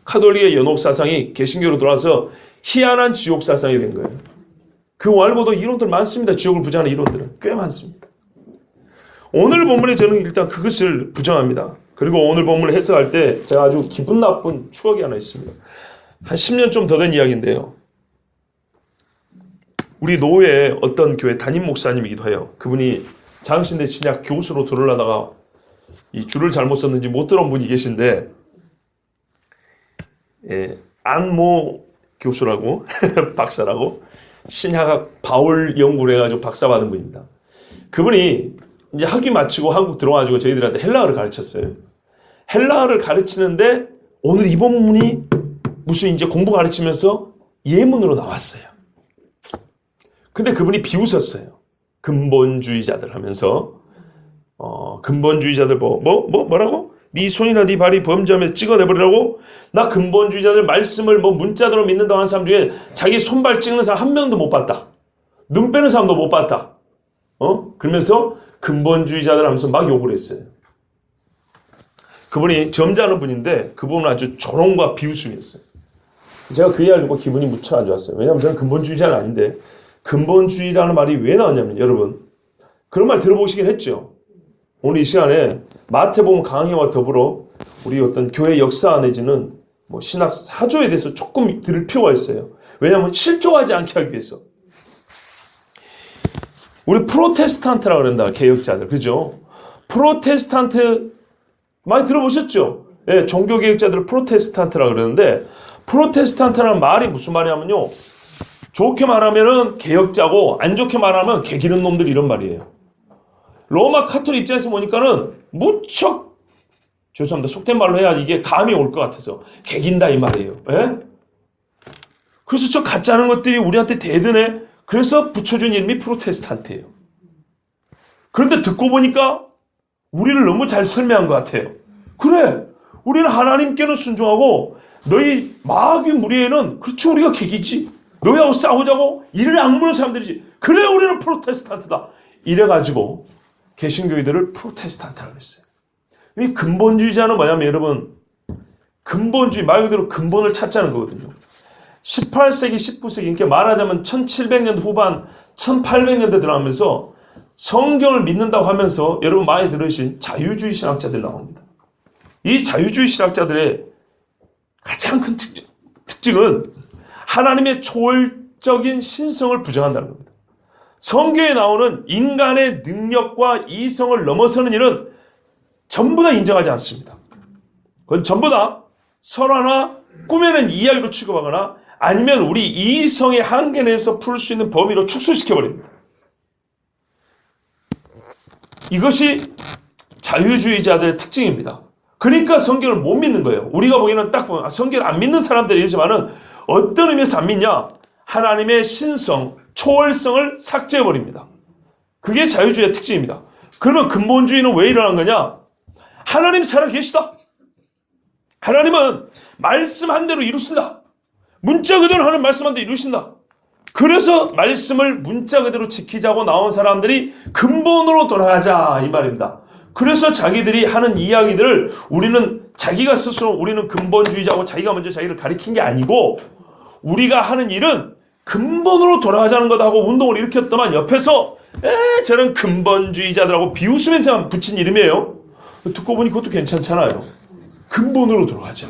카톨릭의 연옥사상이 개신교로 들어와서 희한한 지옥사상이 된 거예요. 그 말고도 이론들 많습니다. 지옥을 부정하는 이론들은 꽤 많습니다. 오늘 본문에 저는 일단 그것을 부정합니다. 그리고 오늘 본문을 해석할 때 제가 아주 기분 나쁜 추억이 하나 있습니다. 한 10년 좀 더 된 이야기인데요. 우리 노회에 어떤 교회 담임 목사님이기도 해요. 그분이 장신대 신약 교수로 들어오려다가 이 줄을 잘못 썼는지 못 들어온 분이 계신데 안모 교수라고 박사라고 신약학 바울 연구를 해가지고 박사 받은 분입니다. 그분이 이제 학위 마치고 한국 들어와가지고 저희들한테 헬라어를 가르쳤어요. 헬라어를 가르치는데 오늘 이 본문이 무슨 이제 공부 가르치면서 예문으로 나왔어요. 근데 그분이 비웃었어요. 근본주의자들 하면서 근본주의자들 뭐라고? 네 손이나 네 발이 범죄하면서 찍어내버리라고? 나 근본주의자들 말씀을 문자대로 믿는다고 하는 사람 중에 자기 손발 찍는 사람 한 명도 못 봤다. 눈 빼는 사람도 못 봤다. 그러면서 근본주의자들 하면서 막 욕을 했어요. 그분이 점잖은 분인데 그분은 아주 조롱과 비웃음이었어요. 제가 그 이야기를 듣고 기분이 무척 안 좋았어요. 왜냐하면 저는 근본주의자는 아닌데 근본주의라는 말이 왜 나왔냐면 여러분 그런 말 들어보시긴 했죠. 오늘 이 시간에 마태복음 강해와 더불어 우리 어떤 교회 역사 내지는 신학 사조에 대해서 조금 들을 필요가 있어요. 왜냐하면 실족하지 않게 하기 위해서. 우리 프로테스탄트라고 그런다. 개혁자들. 그죠? 프로테스탄트 많이 들어보셨죠? 예, 종교개혁자들을 프로테스탄트라고 그러는데 프로테스탄트라는 말이 무슨 말이냐면요. 좋게 말하면은 개혁자고 안 좋게 말하면 개기는 놈들 이런 말이에요. 로마 카톨릭 입장에서 보니까는 무척 죄송합니다. 속된 말로 해야 이게 감이 올 것 같아서 개긴다 이 말이에요. 예? 그래서 저 가짜는 것들이 우리한테 대드네. 그래서 붙여준 이름이 프로테스탄트예요. 그런데 듣고 보니까 우리를 너무 잘 설명한 것 같아요. 그래, 우리는 하나님께는 순종하고 너희 마귀 무리에는 그렇죠 우리가 개기지. 너희하고 싸우자고 이를 악무는 사람들이지. 그래 우리는 프로테스탄트다. 이래가지고 개신교회들을 프로테스탄트라고 했어요. 이 근본주의자는 뭐냐면 여러분 근본주의 말 그대로 근본을 찾자는 거거든요. 18세기 19세기 이렇게 말하자면 1700년대 후반 1800년대 들어가면서 성경을 믿는다고 하면서 여러분 많이 들으신 자유주의 신학자들 나옵니다. 이 자유주의 신학자들의 가장 큰 특징은 하나님의 초월적인 신성을 부정한다는 겁니다. 성경에 나오는 인간의 능력과 이성을 넘어서는 일은 전부 다 인정하지 않습니다. 그건 전부 다 설화나 꾸며낸 이야기로 취급하거나 아니면 우리 이성의 한계 내에서 풀 수 있는 범위로 축소시켜버립니다. 이것이 자유주의자들의 특징입니다. 그러니까 성경을 못 믿는 거예요. 우리가 보기에는 딱 보면 성경을 안 믿는 사람들이지만은 어떤 의미에서 안 믿냐? 하나님의 신성, 초월성을 삭제해버립니다. 그게 자유주의의 특징입니다. 그러면 근본주의는 왜 일어난 거냐? 하나님 살아계시다. 하나님은 말씀 한 대로 이루신다. 문자 그대로 하는 말씀 한 대로 이루신다. 그래서 말씀을 문자 그대로 지키자고 나온 사람들이 근본으로 돌아가자 이 말입니다. 그래서 자기들이 하는 이야기들을 우리는 자기가 스스로 우리는 근본주의자고 자기가 먼저 자기를 가리킨 게 아니고 우리가 하는 일은 근본으로 돌아가자는 거다 하고 운동을 일으켰더만 옆에서 저런 근본주의자들하고 비웃으면서 붙인 이름이에요. 듣고 보니 그것도 괜찮잖아요. 근본으로 돌아가자.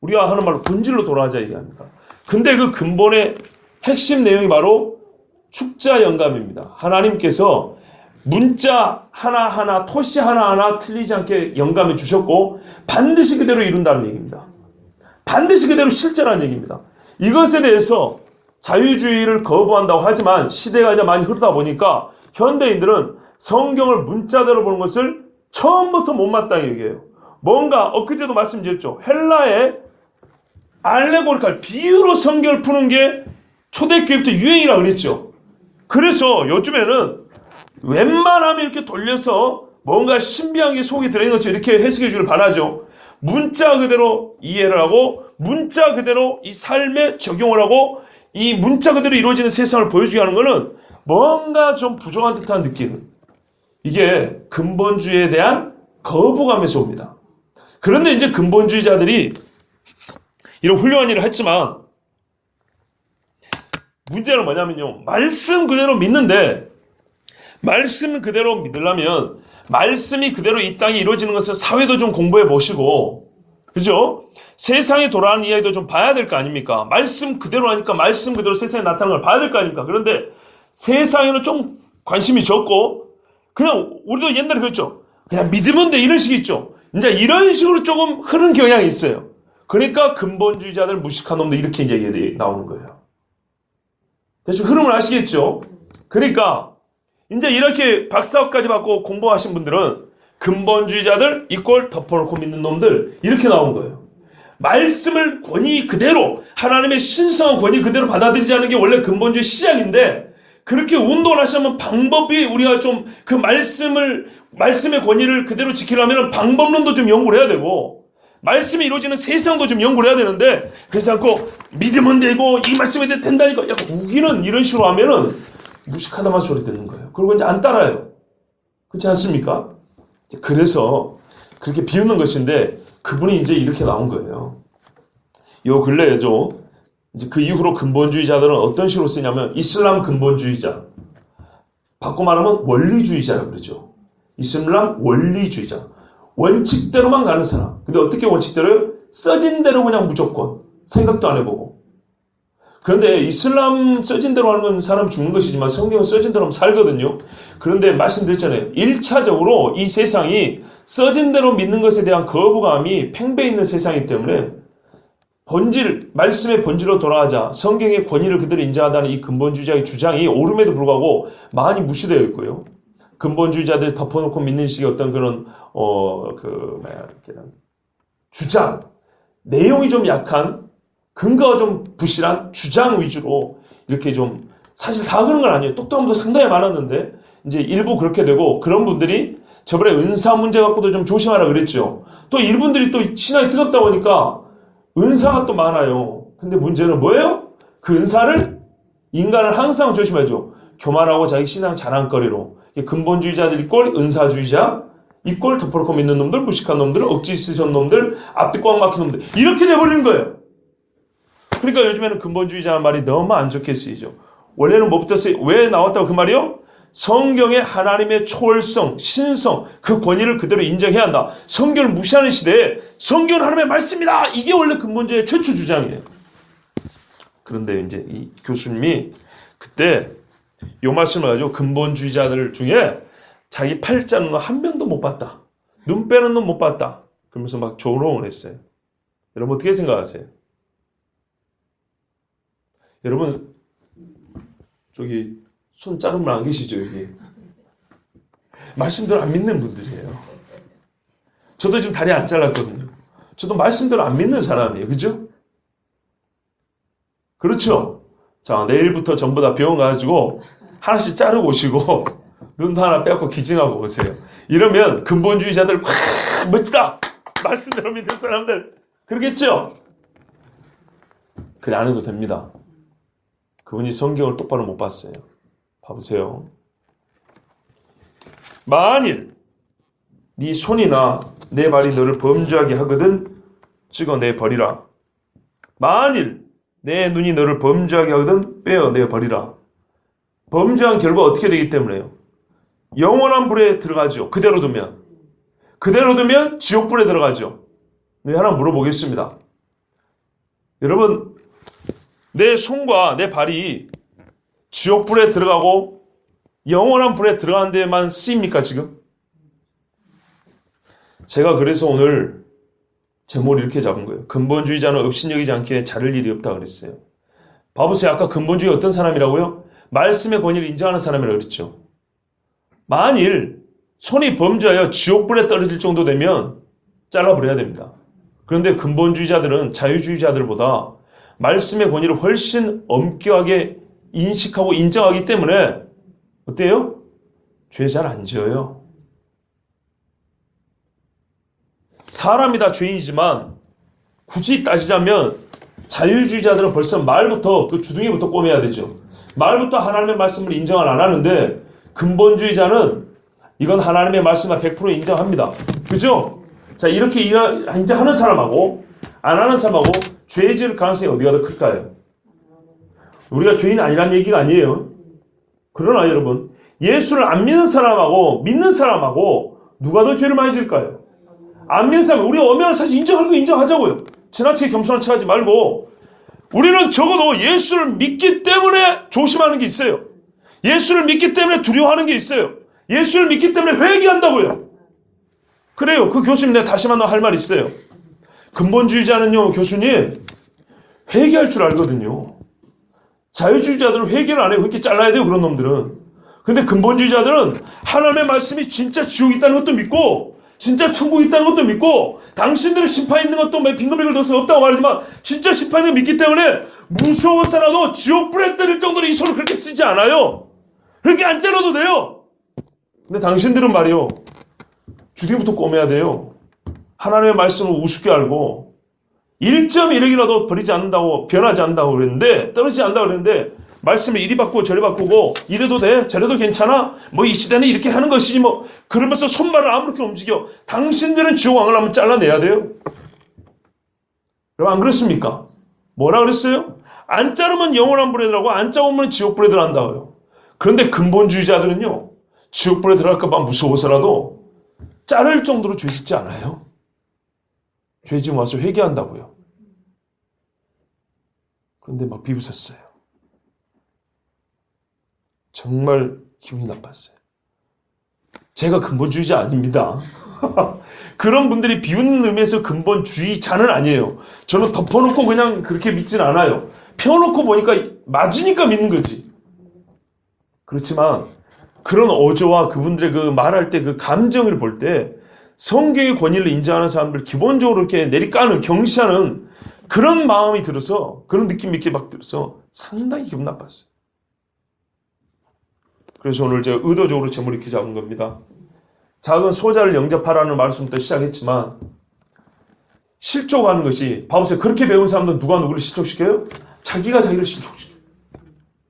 우리가 하는 말로 본질로 돌아가자 얘기합니다. 근데 그 근본의 핵심 내용이 바로 축자 영감입니다. 하나님께서 문자 하나하나, 토시 하나하나 틀리지 않게 영감해 주셨고 반드시 그대로 이룬다는 얘기입니다. 반드시 그대로 실제라는 얘기입니다. 이것에 대해서 자유주의를 거부한다고 하지만 시대가 이제 많이 흐르다 보니까 현대인들은 성경을 문자대로 보는 것을 처음부터 못마땅히 얘기해요. 뭔가 엊그제도 말씀드렸죠. 헬라의 알레고리칼 비유로 성경을 푸는 게 초대교회부터 유행이라고 그랬죠. 그래서 요즘에는 웬만하면 이렇게 돌려서 뭔가 신비한 게 속에 들어있는 것처럼 이렇게 해석해 주길 바라죠. 문자 그대로 이해를 하고 문자 그대로 이 삶에 적용을 하고 이 문자 그대로 이루어지는 세상을 보여주게 하는 것은 뭔가 좀 부족한 듯한 느낌. 이게 근본주의에 대한 거부감에서 옵니다. 그런데 이제 근본주의자들이 이런 훌륭한 일을 했지만 문제는 뭐냐면요. 말씀 그대로 믿는데 말씀 그대로 믿으려면 말씀이 그대로 이 땅에 이루어지는 것을 사회도 좀 공부해 보시고 그죠? 세상에 돌아가는 이야기도 좀 봐야 될 거 아닙니까? 말씀 그대로 하니까 말씀 그대로 세상에 나타나는 걸 봐야 될 거 아닙니까? 그런데 세상에는 좀 관심이 적고 그냥 우리도 옛날에 그랬죠. 그냥 믿으면 돼 이런 식이 있죠. 이제 이런 식으로 조금 흐른 경향이 있어요. 그러니까 근본주의자들 무식한 놈들 이렇게 이제 나오는 거예요. 대충 흐름을 아시겠죠? 그러니까 이제 이렇게 박사학까지 받고 공부하신 분들은 근본주의자들 이꼴 덮어놓고 믿는 놈들 이렇게 나온 거예요. 말씀을 권위 그대로 하나님의 신성한 권위 그대로 받아들이지 않는 게 원래 근본주의 시작인데 그렇게 운동을 하시면 방법이 우리가 좀 그 말씀의 권위를 그대로 지키려면 방법론도 좀 연구를 해야 되고 말씀이 이루어지는 세상도 좀 연구를 해야 되는데 그렇지 않고 믿으면 되고 이 말씀에 대해 된다니까 약간 우기는 이런 식으로 하면은 무식하다만 소리 듣는 거예요. 그리고 이제 안 따라요. 그렇지 않습니까? 그래서 그렇게 비웃는 것인데 그분이 이제 이렇게 나온 거예요. 요 근래에죠. 이제 그 이후로 근본주의자들은 어떤 식으로 쓰냐면 이슬람 근본주의자. 바꿔 말하면 원리주의자라고 그러죠. 이슬람 원리주의자. 원칙대로만 가는 사람. 근데 어떻게 원칙대로요? 써진 대로 그냥 무조건. 생각도 안 해보고. 그런데 이슬람 써진 대로 하는 사람 죽는 것이지만 성경은 써진 대로 하면 살거든요. 그런데 말씀드렸잖아요. 1차적으로 이 세상이 써진 대로 믿는 것에 대한 거부감이 팽배해 있는 세상이기 때문에 본질, 말씀의 본질로 돌아가자. 성경의 권위를 그대로 인정한다는 이 근본주의자의 주장이 옳음에도 불구하고 많이 무시되어 있고요. 근본주의자들이 덮어놓고 믿는 식의 어떤 그런, 주장, 내용이 좀 약한, 근거가 좀 부실한 주장 위주로 이렇게 좀, 사실 다 그런 건 아니에요. 똑똑한 분도 상당히 많았는데, 이제 일부 그렇게 되고, 그런 분들이 저번에 은사 문제 갖고도 좀 조심하라 그랬죠. 또 이분들이 또 신앙이 뜨겁다 보니까, 은사가 또 많아요. 근데 문제는 뭐예요? 그 은사를 인간은 항상 조심하죠. 교만하고 자기 신앙 자랑거리로. 근본주의자들 이꼴 은사주의자, 이꼴 덮어놓고 믿는 놈들, 무식한 놈들, 억지 쓰신 놈들, 앞뒤 꽉 막힌 놈들. 이렇게 돼버리는 거예요. 그러니까 요즘에는 근본주의자라는 말이 너무 안 좋게 쓰이죠. 원래는 뭐부터 쓰여? 왜 나왔다고 그 말이요? 성경의 하나님의 초월성, 신성, 그 권위를 그대로 인정해야 한다. 성경을 무시하는 시대에 성경은 하나님의 말씀이다. 이게 원래 근본주의의 최초 주장이에요. 그런데 이제 이 교수님이 그때 이 말씀을 가지고 근본주의자들 중에 자기 팔자는 한 명도 못 봤다. 눈 빼는 놈 못 봤다. 그러면서 막 조롱을 했어요. 여러분 어떻게 생각하세요? 여러분 저기 손 작은 분 안 계시죠, 여기? 말씀대로 안 믿는 분들이에요. 저도 지금 다리 안 잘랐거든요. 저도 말씀대로 안 믿는 사람이에요. 그죠? 그렇죠? 자, 내일부터 전부 다 병원 가가지고 하나씩 자르고 오시고 눈도 하나 빼고 기증하고 오세요. 이러면 근본주의자들 멋지다! 말씀대로 믿는 사람들 그러겠죠? 그래 안 해도 됩니다. 그분이 성경을 똑바로 못 봤어요. 봐보세요. 만일 네 손이나 내 발이 너를 범죄하게 하거든 찍어내 버리라. 만일 내 눈이 너를 범죄하게 하거든 빼어내 버리라. 범죄한 결과 어떻게 되기 때문에요? 영원한 불에 들어가죠. 그대로 두면. 그대로 두면 지옥불에 들어가죠. 네, 하나 물어보겠습니다. 여러분, 내 손과 내 발이 지옥불에 들어가고 영원한 불에 들어가는 데만 쓰입니까, 지금? 제가 그래서 오늘 제목을 이렇게 잡은 거예요. 근본주의자는 업신여기지 않게 자를 일이 없다 그랬어요. 봐보세요. 아까 근본주의 어떤 사람이라고요? 말씀의 권위를 인정하는 사람이라고 그랬죠. 만일 손이 범죄하여 지옥불에 떨어질 정도 되면 잘라버려야 됩니다. 그런데 근본주의자들은 자유주의자들보다 말씀의 권위를 훨씬 엄격하게 인식하고 인정하기 때문에 어때요? 죄 잘 안 지어요. 사람이 다 죄인이지만 굳이 따지자면 자유주의자들은 벌써 말부터 그 주둥이부터 꼬매야 되죠. 말부터 하나님의 말씀을 인정을 안 하는데 근본주의자는 이건 하나님의 말씀을 100% 인정합니다. 그죠? 자, 이렇게 인정하는 사람하고 안 하는 사람하고 죄 지을 가능성이 어디가 더 클까요? 우리가 죄인 아니란 얘기가 아니에요. 그러나 여러분, 예수를 안 믿는 사람하고 믿는 사람하고 누가 더 죄를 많이 지을까요? 안 믿는 사람, 우리가 엄연한 사실 인정하는 거 인정하자고요. 지나치게 겸손한 척 하지 말고 우리는 적어도 예수를 믿기 때문에 조심하는 게 있어요. 예수를 믿기 때문에 두려워하는 게 있어요. 예수를 믿기 때문에 회개한다고요. 그래요. 그 교수님 내가 다시 만나 할 말 있어요. 근본주의자는요, 교수님 회개할 줄 알거든요. 자유주의자들은 회개를 안 해요. 그렇게 잘라야 돼요, 그런 놈들은. 근데 근본주의자들은 하나님의 말씀이 진짜 지옥이 있다는 것도 믿고 진짜 천국이 있다는 것도 믿고 당신들은 심판이 있는 것도 빈도백을 둬서 없다고 말하지만 진짜 심판이 있는 걸 믿기 때문에 무서워서라도 지옥불에 때릴 정도로 이 손을 그렇게 쓰지 않아요. 그렇게 안 잘라도 돼요. 근데 당신들은 말이요, 주둥이부터 꼬매야 돼요. 하나님의 말씀을 우습게 알고 1.1핵이라도 버리지 않는다고, 변하지 않는다고 그랬는데, 떨어지지 않는다고 그랬는데 말씀을 이리 바꾸고 저리 바꾸고 이래도 돼? 저래도 괜찮아? 뭐 이 시대는 이렇게 하는 것이지 뭐, 그러면서 손발을 아무렇게 움직여. 당신들은 지옥왕을 한번 잘라내야 돼요. 여러분 안 그렇습니까? 뭐라 그랬어요? 안 자르면 영원한 불에 들어가고 안 자르면 지옥불에 들어간다고요. 그런데 근본주의자들은요, 지옥불에 들어갈까 봐 무서워서라도 자를 정도로 죄 짓지 않아요. 죄 지금 와서 회개한다고요. 그런데 막 비웃었어요. 정말 기분이 나빴어요. 제가 근본주의자 아닙니다. 그런 분들이 비웃는 의미에서 근본주의자는 아니에요. 저는 덮어놓고 그냥 그렇게 믿진 않아요. 펴놓고 보니까 맞으니까 믿는 거지. 그렇지만 그런 어조와 그분들의 그 말할 때 그 감정을 볼 때 성경의 권위를 인정하는 사람들 기본적으로 이렇게 내리까는 경시하는 그런 마음이 들어서, 그런 느낌이 이렇게 막 들어서 상당히 기분 나빴어요. 그래서 오늘 제가 의도적으로 제목을 이렇게 잡은 겁니다. 작은 소자를 영접하라는 말씀부터 시작했지만 실족하는 것이, 봐보세요. 그렇게 배운 사람들은 누가 누구를 실족시켜요? 자기가 자기를 실족시켜요.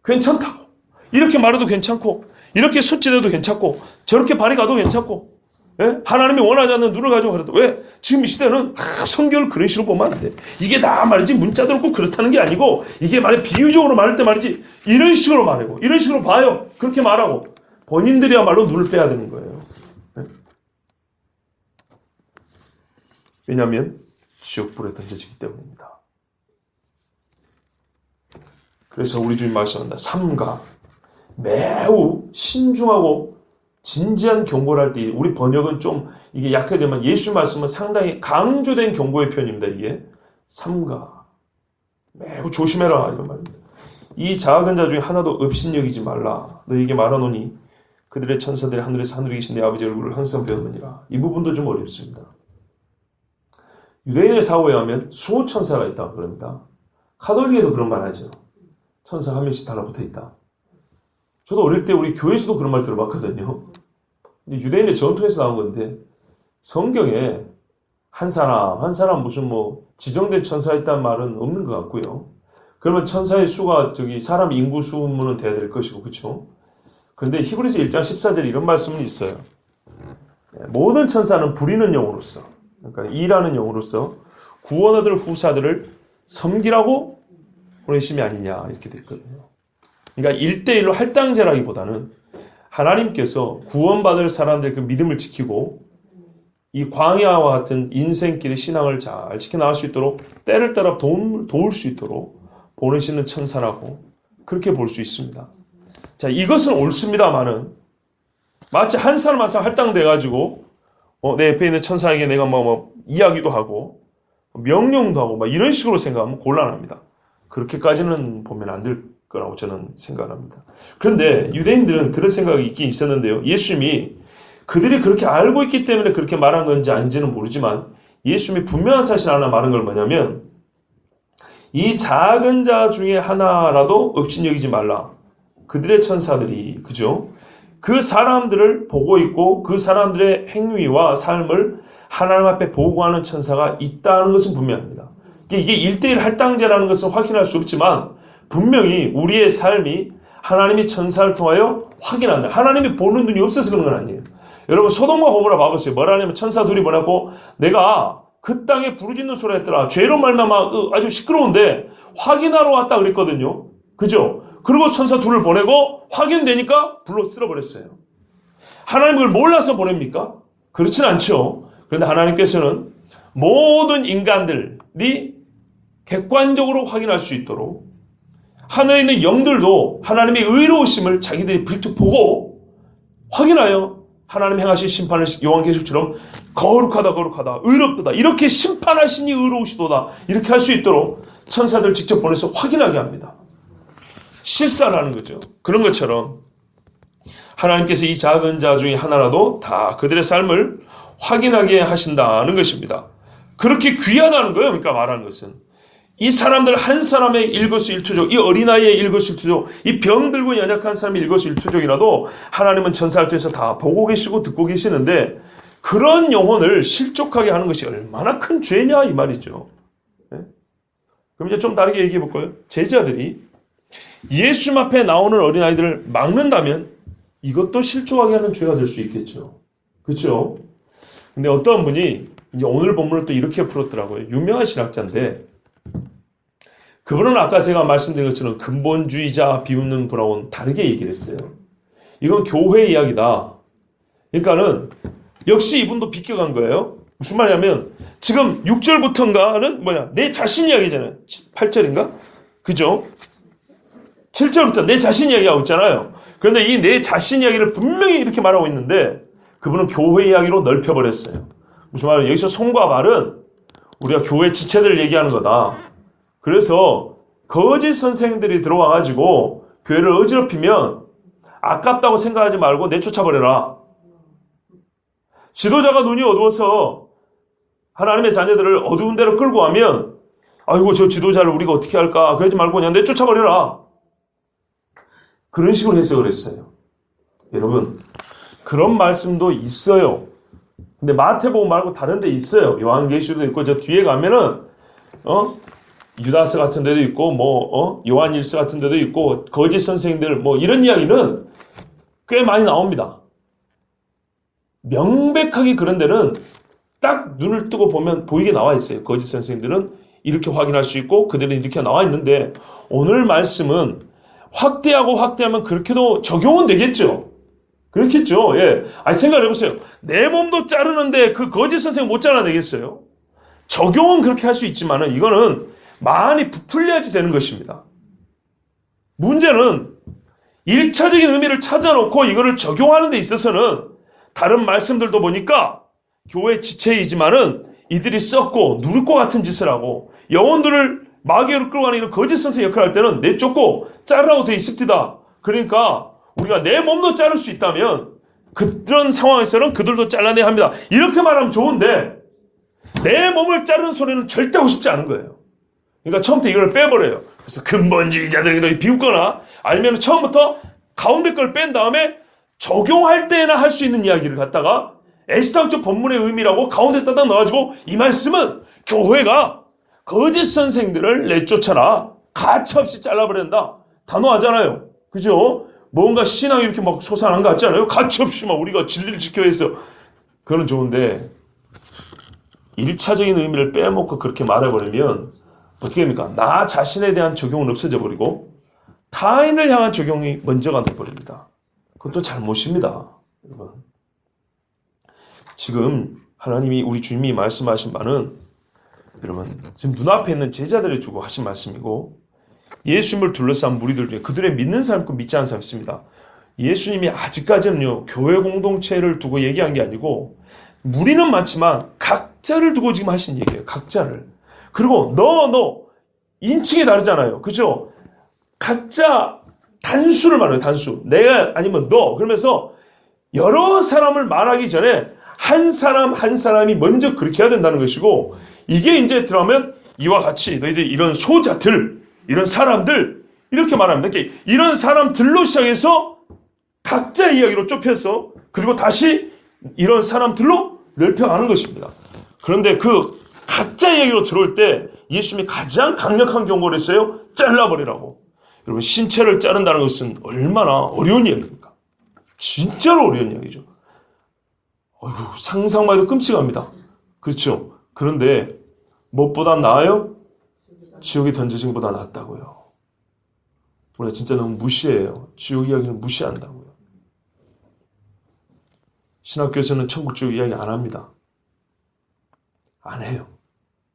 괜찮다고. 이렇게 말해도 괜찮고, 이렇게 손짓해도 괜찮고, 저렇게 발이 가도 괜찮고, 예? 하나님이 원하지 않는 눈을 가지고 하려도, 왜? 지금 이 시대는 성경을 그런 식으로 보면 안 돼. 이게 다 말이지 문자도 없고 그렇다는 게 아니고, 이게 말이 비유적으로 말할 때 말이지 이런 식으로 말하고 이런 식으로 봐요. 그렇게 말하고 본인들이야말로 눈을 빼야 되는 거예요. 예? 왜냐하면 지옥불에 던져지기 때문입니다. 그래서 우리 주님 말씀한다. 삼가 매우 신중하고 진지한 경고를 할 때, 우리 번역은 좀 이게 약하되면 예수 말씀은 상당히 강조된 경고의 표현입니다. 이게 삼가 매우 조심해라 이런 말입니다. 이 작은 자 중에 하나도 업신여기지 말라. 너에게 말하노니 그들의 천사들이 하늘에서 하늘에 계신 내 아버지 얼굴을 항상 배우느니라. 이 부분도 좀 어렵습니다. 유대인의 사고에 하면 수호천사가 있다 그럽니다. 카톨릭에도 그런 말 하죠. 천사 한 명씩 달라붙어 있다. 저도 어릴 때 우리 교회에서도 그런 말 들어봤거든요. 근데 유대인의 전통에서 나온 건데, 성경에 한 사람 무슨 뭐 지정된 천사가 있다는 말은 없는 것 같고요. 그러면 천사의 수가 사람 인구 수문은 돼야 될 것이고, 그렇죠? 그런데 히브리서 1장 14절에 이런 말씀은 있어요. 모든 천사는 부리는 영으로서, 그러니까 일하는 영으로서 구원 얻을 후사들을 섬기라고 보내심이 아니냐 이렇게 됐거든요. 그러니까 1대1로 할당제라기보다는 하나님께서 구원받을 사람들 그 믿음을 지키고 이 광야와 같은 인생길의 신앙을 잘 지켜나갈 수 있도록 때를 따라 도울 수 있도록 보내시는 천사라고 그렇게 볼 수 있습니다. 자, 이것은 옳습니다만은 마치 한 사람 한 사람 할당돼가지고 내 옆에 있는 천사에게 내가 뭐 이야기도 하고 명령도 하고 막 이런 식으로 생각하면 곤란합니다. 그렇게까지는 보면 안 될 거라고 저는 생각합니다. 그런데 유대인들은 그런 생각이 있긴 있었는데요. 예수님이 그들이 그렇게 알고 있기 때문에 그렇게 말한 건지 아닌지는 모르지만 예수님이 분명한 사실 하나 말한 걸 뭐냐면 이 작은 자 중에 하나라도 업신여기지 말라. 그들의 천사들이 그죠? 그 사람들을 보고 있고 그 사람들의 행위와 삶을 하나님 앞에 보고하는 천사가 있다는 것은 분명합니다. 이게 1대1 할당제라는 것은 확인할 수 없지만 분명히 우리의 삶이 하나님이 천사를 통하여 확인한다. 하나님이 보는 눈이 없어서 그런 건 아니에요. 여러분 소돔과 고모라 봐보세요. 뭐라냐면 천사 둘이 보내고 내가 그 땅에 부르짖는 소리 했더라. 죄로 말미암아 아주 시끄러운데 확인하러 왔다 그랬거든요. 그죠? 그리고 천사 둘을 보내고 확인되니까 불로 쓸어버렸어요. 하나님 그걸 몰라서 보냅니까? 그렇진 않죠. 그런데 하나님께서는 모든 인간들이 객관적으로 확인할 수 있도록 하늘에 있는 영들도 하나님의 의로우심을 자기들이 불뚝 보고 확인하여 하나님 행하신 심판을 요한계시록처럼 거룩하다 의롭도다 이렇게 심판하시니 의로우시도다 이렇게 할 수 있도록 천사들 직접 보내서 확인하게 합니다. 실사라는 거죠. 그런 것처럼 하나님께서 이 작은 자 중에 하나라도 다 그들의 삶을 확인하게 하신다는 것입니다. 그렇게 귀하다는 거예요. 그러니까 말하는 것은 이 사람들 한 사람의 일거수일투족, 이 어린아이의 일거수일투족, 이 병들고 연약한 사람의 일거수일투족이라도 하나님은 천사를 통해서 다 보고 계시고 듣고 계시는데 그런 영혼을 실족하게 하는 것이 얼마나 큰 죄냐 이 말이죠. 네? 그럼 이제 좀 다르게 얘기해 볼까요? 제자들이 예수님 앞에 나오는 어린아이들을 막는다면 이것도 실족하게 하는 죄가 될 수 있겠죠. 그렇죠? 근데 어떤 분이 이제 오늘 본문을 또 이렇게 풀었더라고요. 유명한 신학자인데 그분은 아까 제가 말씀드린 것처럼 근본주의자 비웃는 분하고는 다르게 얘기를 했어요. 이건 교회 이야기다. 그러니까는 역시 이분도 비껴간 거예요. 무슨 말이냐면 지금 6절부터인가는 내 자신 이야기잖아요. 8절인가? 그죠? 7절부터 내 자신 이야기하고 있잖아요. 그런데 이 내 자신 이야기를 분명히 이렇게 말하고 있는데 그분은 교회 이야기로 넓혀버렸어요. 무슨 말이에요? 여기서 손과 발은 우리가 교회 지체들을 얘기하는 거다. 그래서 거짓 선생들이 들어와가지고 교회를 어지럽히면 아깝다고 생각하지 말고 내쫓아버려라. 지도자가 눈이 어두워서 하나님의 자녀들을 어두운 데로 끌고 가면 아이고 저 지도자를 우리가 어떻게 할까 그러지 말고 그냥 내쫓아버려라. 그런 식으로 해석을 했어요. 여러분 그런 말씀도 있어요. 근데 마태복음 말고 다른 데 있어요. 요한계시록도 있고 저 뒤에 가면은 유다서 같은 데도 있고 요한일서 같은 데도 있고 거짓 선생들 이런 이야기는 꽤 많이 나옵니다. 명백하게 그런 데는 딱 눈을 뜨고 보면 보이게 나와 있어요. 거짓 선생들은 이렇게 확인할 수 있고 그들은 이렇게 나와 있는데 오늘 말씀은 확대하면 그렇게도 적용은 되겠죠. 그렇겠죠. 예. 생각해보세요. 내 몸도 자르는데 그 거짓 선생 못 잘라내겠어요? 적용은 그렇게 할 수 있지만은 이거는 많이 부풀려야지 되는 것입니다. 문제는 1차적인 의미를 찾아놓고 이거를 적용하는 데 있어서는 다른 말씀들도 보니까 교회 지체이지만은 이들이 썩고 누를 것 같은 짓을 하고 영혼들을 마귀로 끌고 가는 이런 거짓 선생 역할을 할 때는 내쫓고 자르라고 되어 있습니다. 그러니까 우리가 내 몸도 자를 수 있다면 그런 상황에서는 그들도 잘라내야 합니다. 이렇게 말하면 좋은데 내 몸을 자르는 소리는 절대 하고 싶지 않은 거예요. 그러니까 처음부터 이걸 빼버려요. 그래서 근본주의자들에게 비웃거나 아니면 처음부터 가운데 걸 뺀 다음에 적용할 때나 할 수 있는 이야기를 갖다가 에스타우처 본문의 의미라고 가운데 따다 넣어가지고 이 말씀은 교회가 거짓 선생들을 내쫓아라. 가차없이 잘라버린다. 단호하잖아요. 그죠? 뭔가 신앙이 이렇게 막 솟아난 것 같지 않아요? 가차없이 막 우리가 진리를 지켜야 해서. 그건 좋은데 1차적인 의미를 빼먹고 그렇게 말해버리면 어떻게 됩니까? 나 자신에 대한 적용은 없어져 버리고 타인을 향한 적용이 먼저가 돼버립니다. 그것도 잘못입니다. 여러분. 지금 하나님이 우리 주님이 말씀하신 바는 여러분 지금 눈앞에 있는 제자들을 두고 하신 말씀이고 예수님을 둘러싼 무리들 중에 그들의 믿는 사람 있고 믿지 않는 사람이 있습니다. 예수님이 아직까지는요 교회 공동체를 두고 얘기한 게 아니고 무리는 많지만 각자를 두고 지금 하신 얘기예요. 각자를. 그리고 너 인칭이 다르잖아요. 그죠? 각자 단수를 말해요. 단수. 내가 아니면 너. 그러면서 여러 사람을 말하기 전에 한 사람 한 사람이 먼저 그렇게 해야 된다는 것이고 이게 이제 들어가면 이와 같이 너희들 이런 소자들 이런 사람들 이렇게 말합니다. 그러니까 이런 사람들로 시작해서 각자 이야기로 좁혀서 그리고 다시 이런 사람들로 넓혀가는 것입니다. 그런데 그 각자 이야기로 들어올 때 예수님이 가장 강력한 경고를 했어요. 잘라버리라고. 여러분 신체를 자른다는 것은 얼마나 어려운 이야기입니까? 진짜로 어려운 이야기죠. 어이구, 상상만 해도 끔찍합니다. 그렇죠? 그런데 무엇보다 나아요? 지옥에 던져진 것보다 낫다고요. 우리가 진짜 너무 무시해요. 지옥 이야기는 무시한다고요. 신학교에서는 천국 지옥 이야기 안 합니다. 안 해요.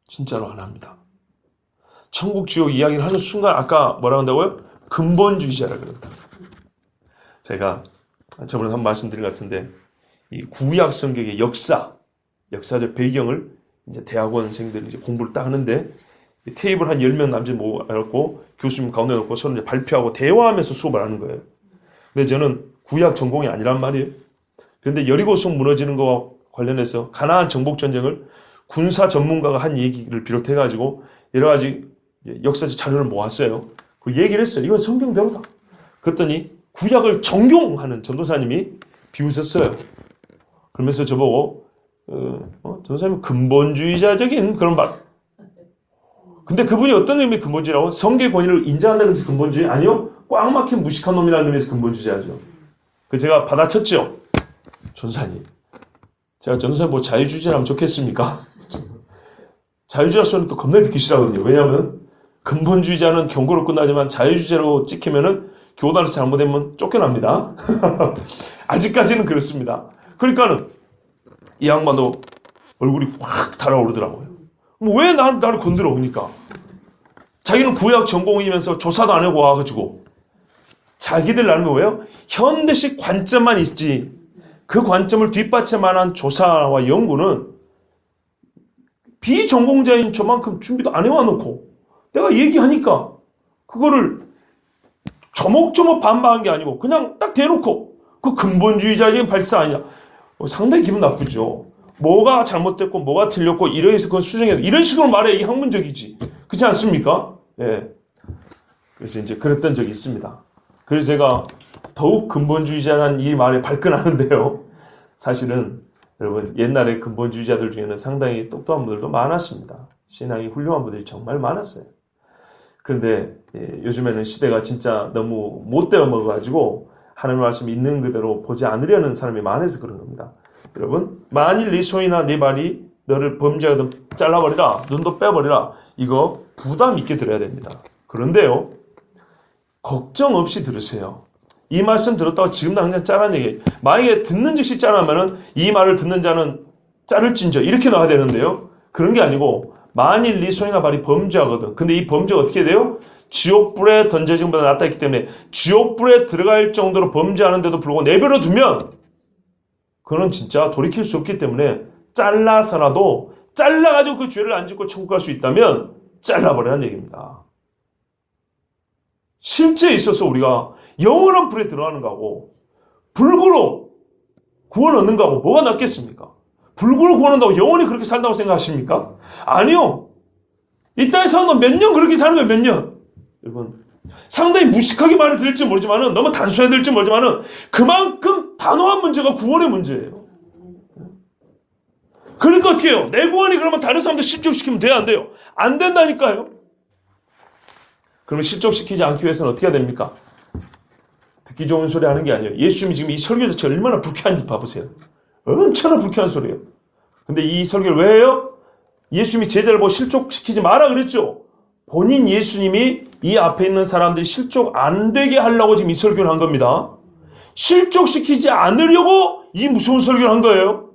진짜로 안 합니다. 천국 지옥 이야기를 하는 순간 아까 뭐라 한다고요? 근본주의자라 그럽니다. 제가 저번에 한번 말씀드린 것 같은데 이 구약 성경의 역사적 배경을 이제 대학원생들이 이제 공부를 딱 하는데 테이블 한 10명 남짓 모아갖고 교수님 가운데 놓고 서로 이제 발표하고 대화하면서 수업을 하는 거예요. 근데 저는 구약 전공이 아니란 말이에요. 그런데 여리고성 무너지는 거와 관련해서 가나안 정복 전쟁을 군사 전문가가 한 얘기를 비롯해가지고 여러 가지 역사적 자료를 모았어요. 그 얘기를 했어요. 이건 성경대로다. 그랬더니 구약을 정용하는 전도사님이 비웃었어요. 그러면서 저보고 전도사님은 근본주의자적인 그런 말. 근데 그분이 어떤 의미의 근본주의라고? 성경의 권위를 인정한다는 의미에서 근본주의? 아니요. 꽉 막힌 무식한 놈이라는 의미에서 근본주의자죠. 그래서 제가 받아쳤죠. 전도사님. 제가 전도사님 뭐 자유주의자라면 좋겠습니까? 자유주의자 소리는 또 겁나 듣기 싫어하거든요. 왜냐하면 근본주의자는 경고로 끝나지만 자유주의자로 찍히면은 교단에서 잘못되면 쫓겨납니다. 아직까지는 그렇습니다. 그러니까는 이 양반도 얼굴이 확 달아오르더라고요. 왜 나를 건드려 옵니까? 자기는 구약 전공이면서 조사도 안 하고 와가지고 자기들 나름의 뭐예요? 현대식 관점만 있지 그 관점을 뒷받침하는 조사와 연구는 비전공자인 저만큼 준비도 안 해와 놓고 내가 얘기하니까 그거를 조목조목 반박한 게 아니고 그냥 딱 대놓고 그 근본주의자적인 발사 아니냐. 상당히 기분 나쁘죠. 뭐가 잘못됐고 뭐가 틀렸고 이래서 그건 수정해야 돼. 이런 식으로 말해 이 학문적이지. 그렇지 않습니까? 예. 그래서 이제 그랬던 적이 있습니다. 그래서 제가 더욱 근본주의자라는 이 말에 발끈하는데요. 사실은 여러분 옛날에 근본주의자들 중에는 상당히 똑똑한 분들도 많았습니다. 신앙이 훌륭한 분들이 정말 많았어요. 그런데 요즘에는 시대가 진짜 너무 못되어 먹어가지고 하나님의 말씀 있는 그대로 보지 않으려는 사람이 많아서 그런 겁니다. 여러분 만일 네 손이나 네 발이 너를 범죄하거든 잘라버리라. 눈도 빼버리라. 이거 부담 있게 들어야 됩니다. 그런데요. 걱정 없이 들으세요. 이 말씀 들었다고 지금 당장 짜라는 얘기. 만약에 듣는 즉시 짜라면은 이 말을 듣는 자는 자를진저 이렇게 나와야 되는데요. 그런 게 아니고 만일 네 손이나 발이 범죄하거든. 근데 이 범죄가 어떻게 돼요? 지옥불에 던져진 것보다 낫다 했기 때문에 지옥불에 들어갈 정도로 범죄하는데도 불구하고 내버려 두면 그거는 진짜 돌이킬 수 없기 때문에 잘라서라도 잘라가지고 그 죄를 안 짓고 천국 갈 수 있다면 잘라버리라는 얘기입니다. 실제 있어서 우리가 영원한 불에 들어가는 거하고 불구로 구원 얻는 거하고 뭐가 낫겠습니까? 불구로 구원한다고 영원히 그렇게 산다고 생각하십니까? 아니요. 이 땅에 사는 건 몇 년 그렇게 사는 거예요. 몇 년. 여러분 상당히 무식하게 말을 들을지 모르지만은 너무 단순해 들을지 모르지만은 그만큼 단호한 문제가 구원의 문제예요. 그러니까 어떻게 해요? 내 구원이 그러면 다른 사람들 실족시키면 돼요, 안 돼요? 안 된다니까요. 그러면 실족시키지 않기 위해서는 어떻게 해야 됩니까? 듣기 좋은 소리 하는 게 아니에요. 예수님이 지금 이 설교 자체가 얼마나 불쾌한지 봐보세요. 엄청나 불쾌한 소리예요. 근데 이 설교를 왜 해요? 예수님이 제자를 보고 실족시키지 마라 그랬죠. 본인 예수님이 이 앞에 있는 사람들이 실족 안 되게 하려고 지금 이 설교를 한 겁니다. 실족시키지 않으려고 이 무서운 설교를 한 거예요.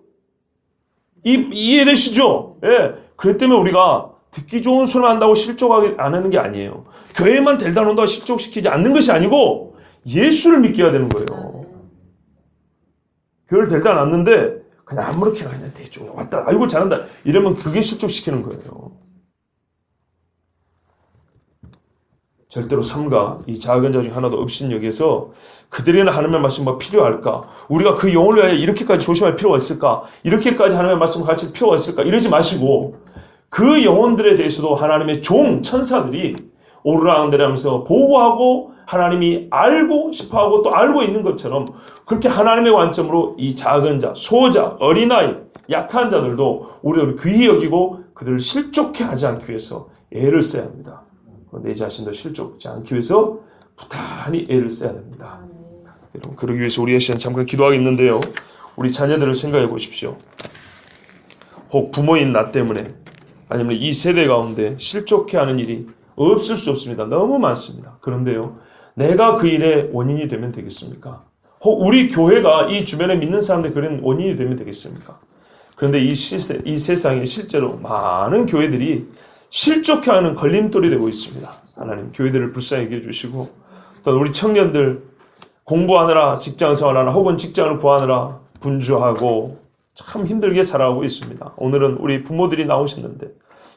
이해되시죠? 예. 그렇기 때문에 우리가 듣기 좋은 소리만 한다고 실족하게 안 하는 게 아니에요. 교회만 데려다 놓는다고 실족시키지 않는 것이 아니고 예수를 믿게 해야 되는 거예요. 교회를 데려다 놨는데 그냥 아무렇게나 그냥 대충 왔다 아이고 잘한다 이러면 그게 실족시키는 거예요. 절대로 삼가 이 작은 자 중 하나도 없신여기에서 그들에게는 하나님의 말씀이 뭐 필요할까? 우리가 그 영혼을 위하여 이렇게까지 조심할 필요가 있을까? 이렇게까지 하나님의 말씀을 가르칠 필요가 있을까? 이러지 마시고 그 영혼들에 대해서도 하나님의 종 천사들이 오르락내리하면서 보호하고 하나님이 알고 싶어하고 또 알고 있는 것처럼 그렇게 하나님의 관점으로 이 작은 자, 소자, 어린아이, 약한 자들도 우리를 귀히 여기고 그들을 실족해 하지 않기 위해서 애를 써야 합니다. 내 자신도 실족하지 않기 위해서 부단히 애를 써야 됩니다. 여러분, 그러기 위해서 우리의 시간 잠깐 기도하겠는데요. 우리 자녀들을 생각해 보십시오. 혹 부모인 나 때문에 아니면 이 세대 가운데 실족해 하는 일이 없을 수 없습니다. 너무 많습니다. 그런데요, 내가 그 일의 원인이 되면 되겠습니까? 혹 우리 교회가 이 주변에 믿는 사람들 그런 원인이 되면 되겠습니까? 그런데 이 세상에 실제로 많은 교회들이 실족해 하는 걸림돌이 되고 있습니다. 하나님 교회들을 불쌍히 해주시고 또 우리 청년들 공부하느라 직장생활하느라 혹은 직장을 구하느라 분주하고 참 힘들게 살아가고 있습니다. 오늘은 우리 부모들이 나오셨는데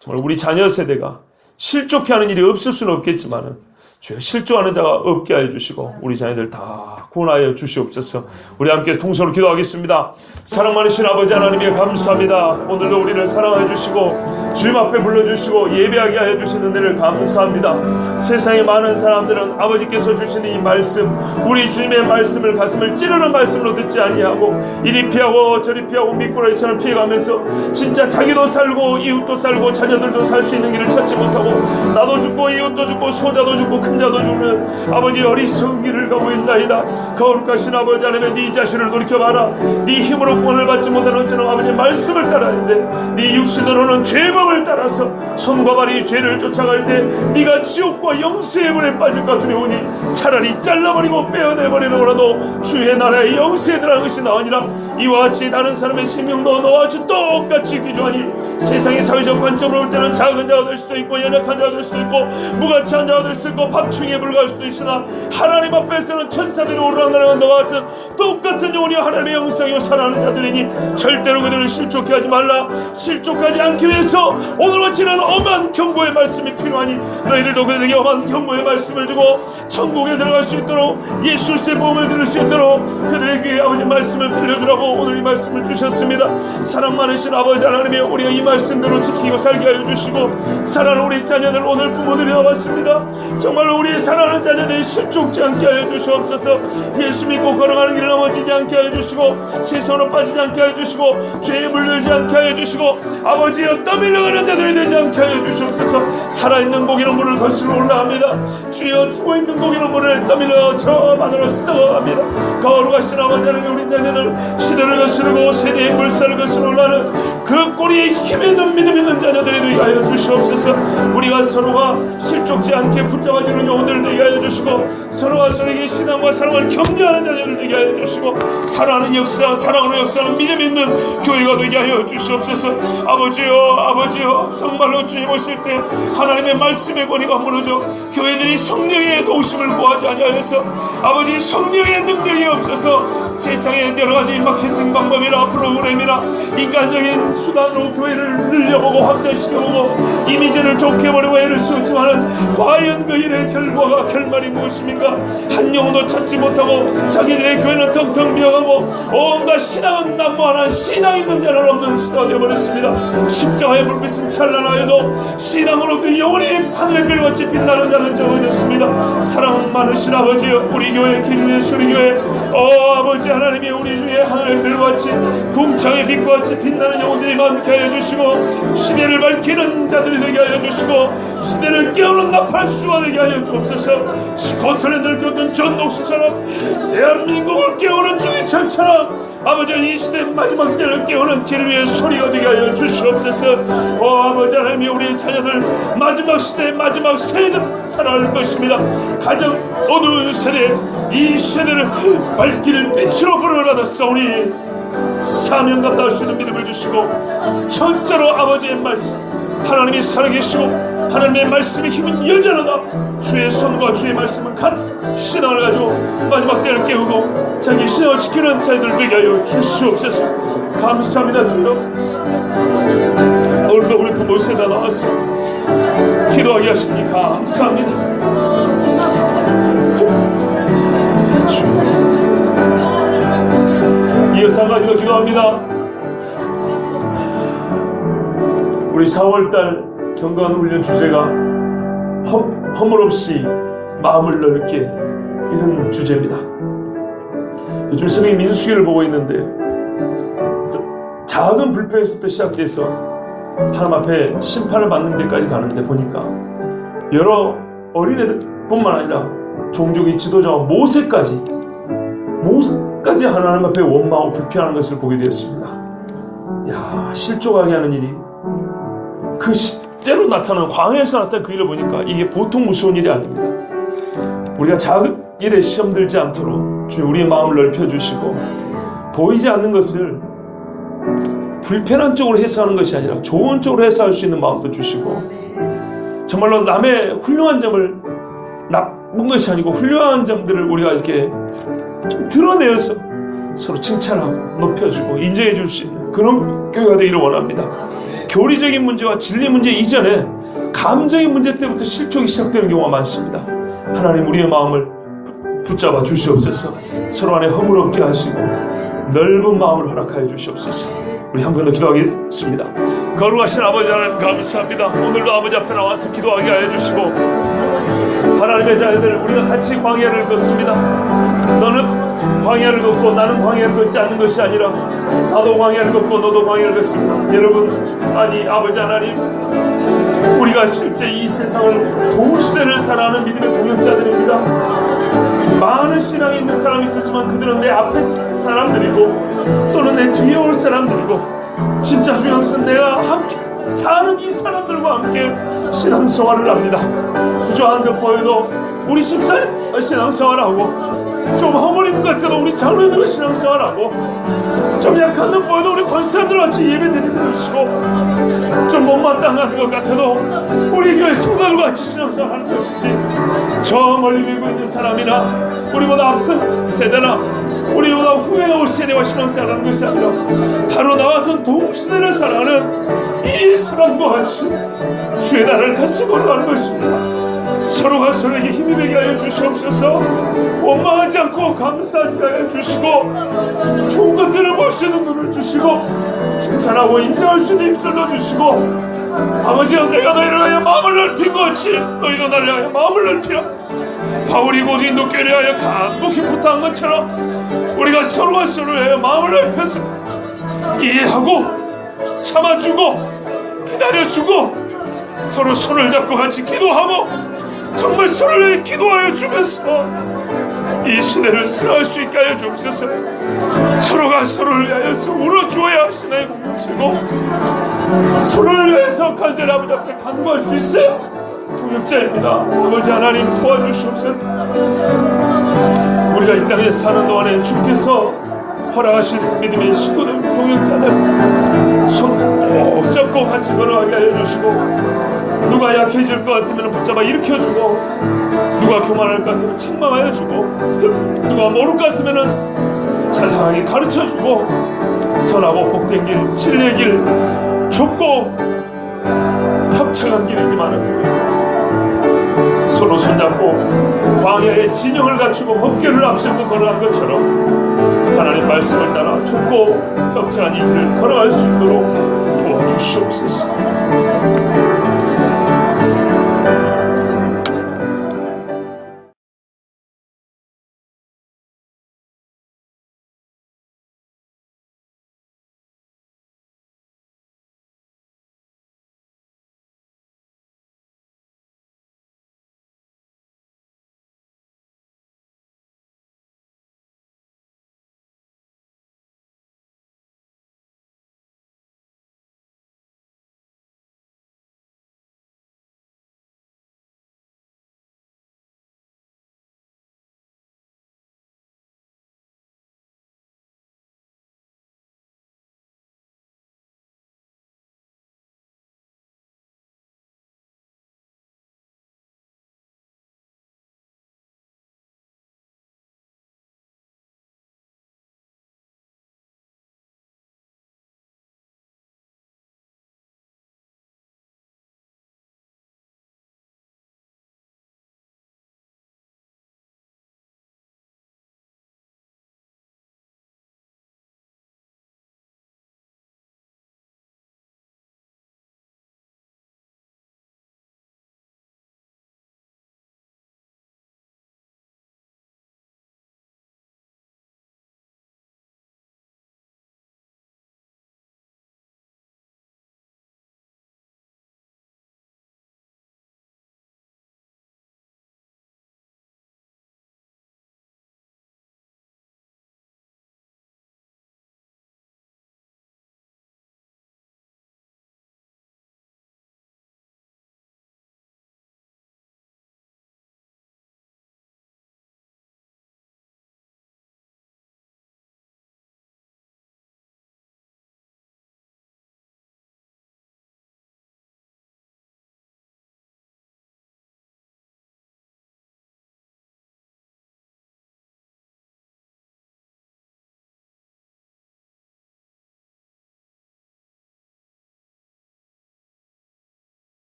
정말 우리 자녀 세대가 실족해 하는 일이 없을 수는 없겠지만은 주여 실족하는 자가 없게 하여 주시고 우리 자녀들 다 구원하여 주시옵소서. 우리 함께 통성으로 기도하겠습니다. 사랑 많으신 아버지 하나님에 감사합니다. 오늘도 우리를 사랑해 주시고 주님 앞에 불러주시고 예배하게 하여 주시는 은혜를 감사합니다. 세상에 많은 사람들은 아버지께서 주시는 이 말씀 우리 주님의 말씀을 가슴을 찌르는 말씀으로 듣지 아니하고 이리 피하고 저리 피하고 미꾸라지처럼 피해가면서 진짜 자기도 살고 이웃도 살고 자녀들도 살 수 있는 길을 찾지 못하고 나도 죽고 이웃도 죽고 소자도 죽고 큰 자도 죽는 아버지 어리석은 길을 가고 있나이다. 거룩하신 아버지 하나님의 네 자신을 돌이켜봐라. 네 힘으로 구원을 받지 못하는 저는 아버지 말씀을 따라야돼. 네 육신으로는 죄법을 따라서 손과 발이 죄를 쫓아갈 때 네가 지옥과 영세의 불에 빠질까 두려우니 차라리 잘라버리고 빼어내버리노라도 주의 나라의 영세에 들어가는 것이 나으니라. 이와 같이 다른 사람의 생명도 너와 아주 똑같이 귀중하니 세상의 사회적 관점으로 볼 때는 작은 자가 될 수도 있고 연약한 자가 될 수도 있고 무가치한 자가 될 수도 있고 밥충에 불과할 수도 있으나 하나님 앞에서는 천사들이 오르락내리하는 너와 같은 똑같은 영혼이 하나님의 영성이요 사랑하는 자들이니 절대로 그들을 실족해 하지 말라. 실족하지 않기 위해서 오늘같이는 엄한 경고의 말씀이 필요하니 너희들도 그들에게 엄한 경고의 말씀을 주고 천국에 들어갈 수 있도록 예수 그리스도의 복음을 들을 수 있도록 그들에게 아버지 말씀을 들려주라고 오늘 이 말씀을 주셨습니다. 사랑 많으신 아버지 하나님이 우리가 이 말씀대로 지키고 살게 하여 주시고 사랑하는 우리 자녀들 오늘 부모들이 나왔습니다. 정말로 우리 사랑하는 자녀들이 실족지 않게 하여 주시옵소서. 예수 믿고 걸어가는 길을 넘어지지 않게 하여 주시고 세상으로 빠지지 않게 하여 주시고 죄에 물들지 않게 하여 주시고 아버지여 떠밀려가는 자들이 되지 않게 하여 주시옵소서. 살아있는 고기는 물을 거슬러 올라갑니다. 주여 죽어있는 고기는 물을 떠밀려 저 바다로 썩어갑니다. 거룩하신 아버지 하나님 우리 자녀들 시대를 거스르고 세대의 물살을 거슬러 올라가는 그 꼬리에 힘 있는 믿음 있는 자녀들이 되게 하여 주시옵소서. 우리가 서로가 실족지 않게 붙잡아주는 영혼들을 되게 하여 주시고 서로가 서로에게 신앙과 사랑을 격려하는 자녀들 되게 하여 주시고 사랑하는 역사 사랑으로 역사하는 믿음 있는 교회가 되게 하여 주시옵소서. 아버지여 정말로 주님 오실 때 하나님의 말씀의 권위가 무너져 교회들이 성령의 도우심을 구하지 아니하여서 아버지 성령의 능력이 없어서 세상의 여러가지 마케팅 방법이나 프로그램이나 인간적인 수단으로 교회를 늘려보고 확장시켜보고 이미지를 좋게 버리고 애를 쓰지만은 과연 그 일의 결과가 결말이 무엇입니까? 한 영혼도 찾지 못하고 자기들의 교회는 텅텅 비어가고 온갖 신앙은 난무하나 신앙 있는 자는 없는 시대가 되어버렸습니다. 십자가의 불빛은 찬란하여도 신앙으로 그 영혼이 하늘의 별같이 빛나는 자는 적어졌습니다. 사랑 많으신 아버지여 우리 교회 기름의 수리교회 아버지 하나님이 우리 중에 하늘별같이 궁창의 빛과 같이 빛나는 영혼들이 많게 하여 주시고 시대를 밝히는 자들이 되게 하여 주시고 시대를 깨우는 나팔수가 되게 하여 주옵소서. 스코틀랜드를 깨우는 존 녹스처럼 대한민국을 깨우는 주기철처럼 아버지 이 시대 마지막 때를 깨우는 길 위의 소리가 되게 하여 주시옵소서. 아버지 하나님이 우리 자녀들 마지막 시대 마지막 세대를 살아갈 것입니다. 가장 어두운 세대 이 세대를 밝힐 빛으로 부르짖었사오니 사명 감당할 수 있는 믿음을 주시고 철저로 아버지의 말씀 하나님이 살아계시고 하나님의 말씀의 힘은 여전하다. 주의 손과 주의 말씀은 간 신앙을 가지고 마지막 때를 깨우고 자기 신앙을 지키는 자들 되게 하여 주시옵소서. 감사합니다. 주여 오늘도 우리 부모세다 나와서 기도하게 하시니 감사합니다. 주여 이어서 한 가지 더 기도합니다. 우리 4월달 경건훈련 주제가 허물없이 마음을 넓게 이런 주제입니다. 요즘 새벽에 민수기를 보고 있는데 작은 불평에서부터 시작돼서 하나님 앞에 심판을 받는 데까지 가는데 보니까 여러 어린애들뿐만 아니라 종족의 지도자와 모세까지 하나님 앞에 원망하고 불평하는 것을 보게 되었습니다. 야, 실족하게 하는 일이 그 실제로 나타나는 광야에서 나타난 그 일을 보니까 이게 보통 무서운 일이 아닙니다. 우리가 작은 일에 시험 들지 않도록 주여 우리의 마음을 넓혀주시고 보이지 않는 것을 불편한 쪽으로 해석하는 것이 아니라 좋은 쪽으로 해석할 수 있는 마음도 주시고 정말로 남의 훌륭한 점을 나쁜 것이 아니고 훌륭한 점들을 우리가 이렇게 좀 드러내어서 서로 칭찬하고 높여주고 인정해 줄 수 있는 그런 교회가 되기를 원합니다. 교리적인 문제와 진리 문제 이전에 감정의 문제 때부터 실족이 시작되는 경우가 많습니다. 하나님 우리의 마음을 붙잡아 주시옵소서. 서로 안에 허물 없게 하시고 넓은 마음을 허락하여 주시옵소서. 우리 한 번 더 기도하겠습니다. 거룩하신 아버지 하나님 감사합니다. 오늘도 아버지 앞에 나와서 기도하게 하여 주시고 하나님의 자녀들 우리가 같이 광야를 걷습니다. 너는 광야를 걷고 나는 광야를 걷지 않는 것이 아니라 나도 광야를 걷고 너도 광야를 걷습니다. 여러분 아니 아버지 하나님 우리가 실제 이 세상을 동시대를 살아가는 믿음의 동역자들입니다. 많은 신앙이 있는 사람이 있었지만 그들은 내 앞에 사람들이고 또는 내 뒤에 올 사람들이고 진짜 중요한 것은 내가 함께 사는 이 사람들과 함께 신앙생활을 합니다. 부족한 듯 보여도 우리 집사님 신앙생활하고 좀 허물 있는 것 같아도 우리 장로님들과 신앙생활하고 좀 약한 듯 보여도 우리 권사님들 같이 예배드리는 것이고 좀 못마땅한 것 같아도 우리 교회 성도들과 같이 신앙생활하는 것이지 저 멀리 밀고 있는 사람이나 우리보다 앞선 세대나 우리보다 후에 올 세대와 신앙생활하는 것이 아니라 바로 나와 같은 동시대를 살아가는 이 사람과 같이 주의 나라를 같이 걸어가는 것입니다. 서로가 서로에게 힘이 되게 하여 주시옵소서. 원망하지 않고 감사하게 하여 주시고 좋은 것들을 볼 수 있는 눈을 주시고 칭찬하고 인정할 수 있는 입술도 주시고 아버지여 내가 너희를 위하여 마음을 넓힌 것 같이 너희도 나를 위하여 마음을 넓히라. 바울이 고린도교회를 위하여 간곡히 부탁한 것처럼 우리가 서로가 서로를 위하여 마음을 넓혀서 이해하고 참아주고 기다려주고 서로 손을 잡고 같이 기도하고 정말 서로를 위해 기도하여 주면서 이 시대를 살아갈 수 있게 하여 주옵소서. 서로가 서로를 위하여서 울어주어야 신앙의 공동체고 서로를 위해서 간절히 아버지 앞에 간구할 수 있어요. 동역자입니다. 아버지 하나님 도와주시옵소서. 우리가 이 땅에 사는 동안에 주께서 허락하신 믿음의 식구들 동역자들 손 꼭 잡고 같이 걸어가게 하여 주시고 누가 약해질 것 같으면 붙잡아 일으켜주고 누가 교만할 것 같으면 책망하여 주고 누가 모를 것 같으면 자상하게 가르쳐주고 선하고 복된 길 진리의 길 좁고 협착한 길이지만 서로 손잡고 광야의 진영을 갖추고 법궤를 앞세우고 걸어간 것처럼 하나님 말씀을 따라 좁고 협착한 이 길을 걸어갈 수 있도록 도와주시옵소서.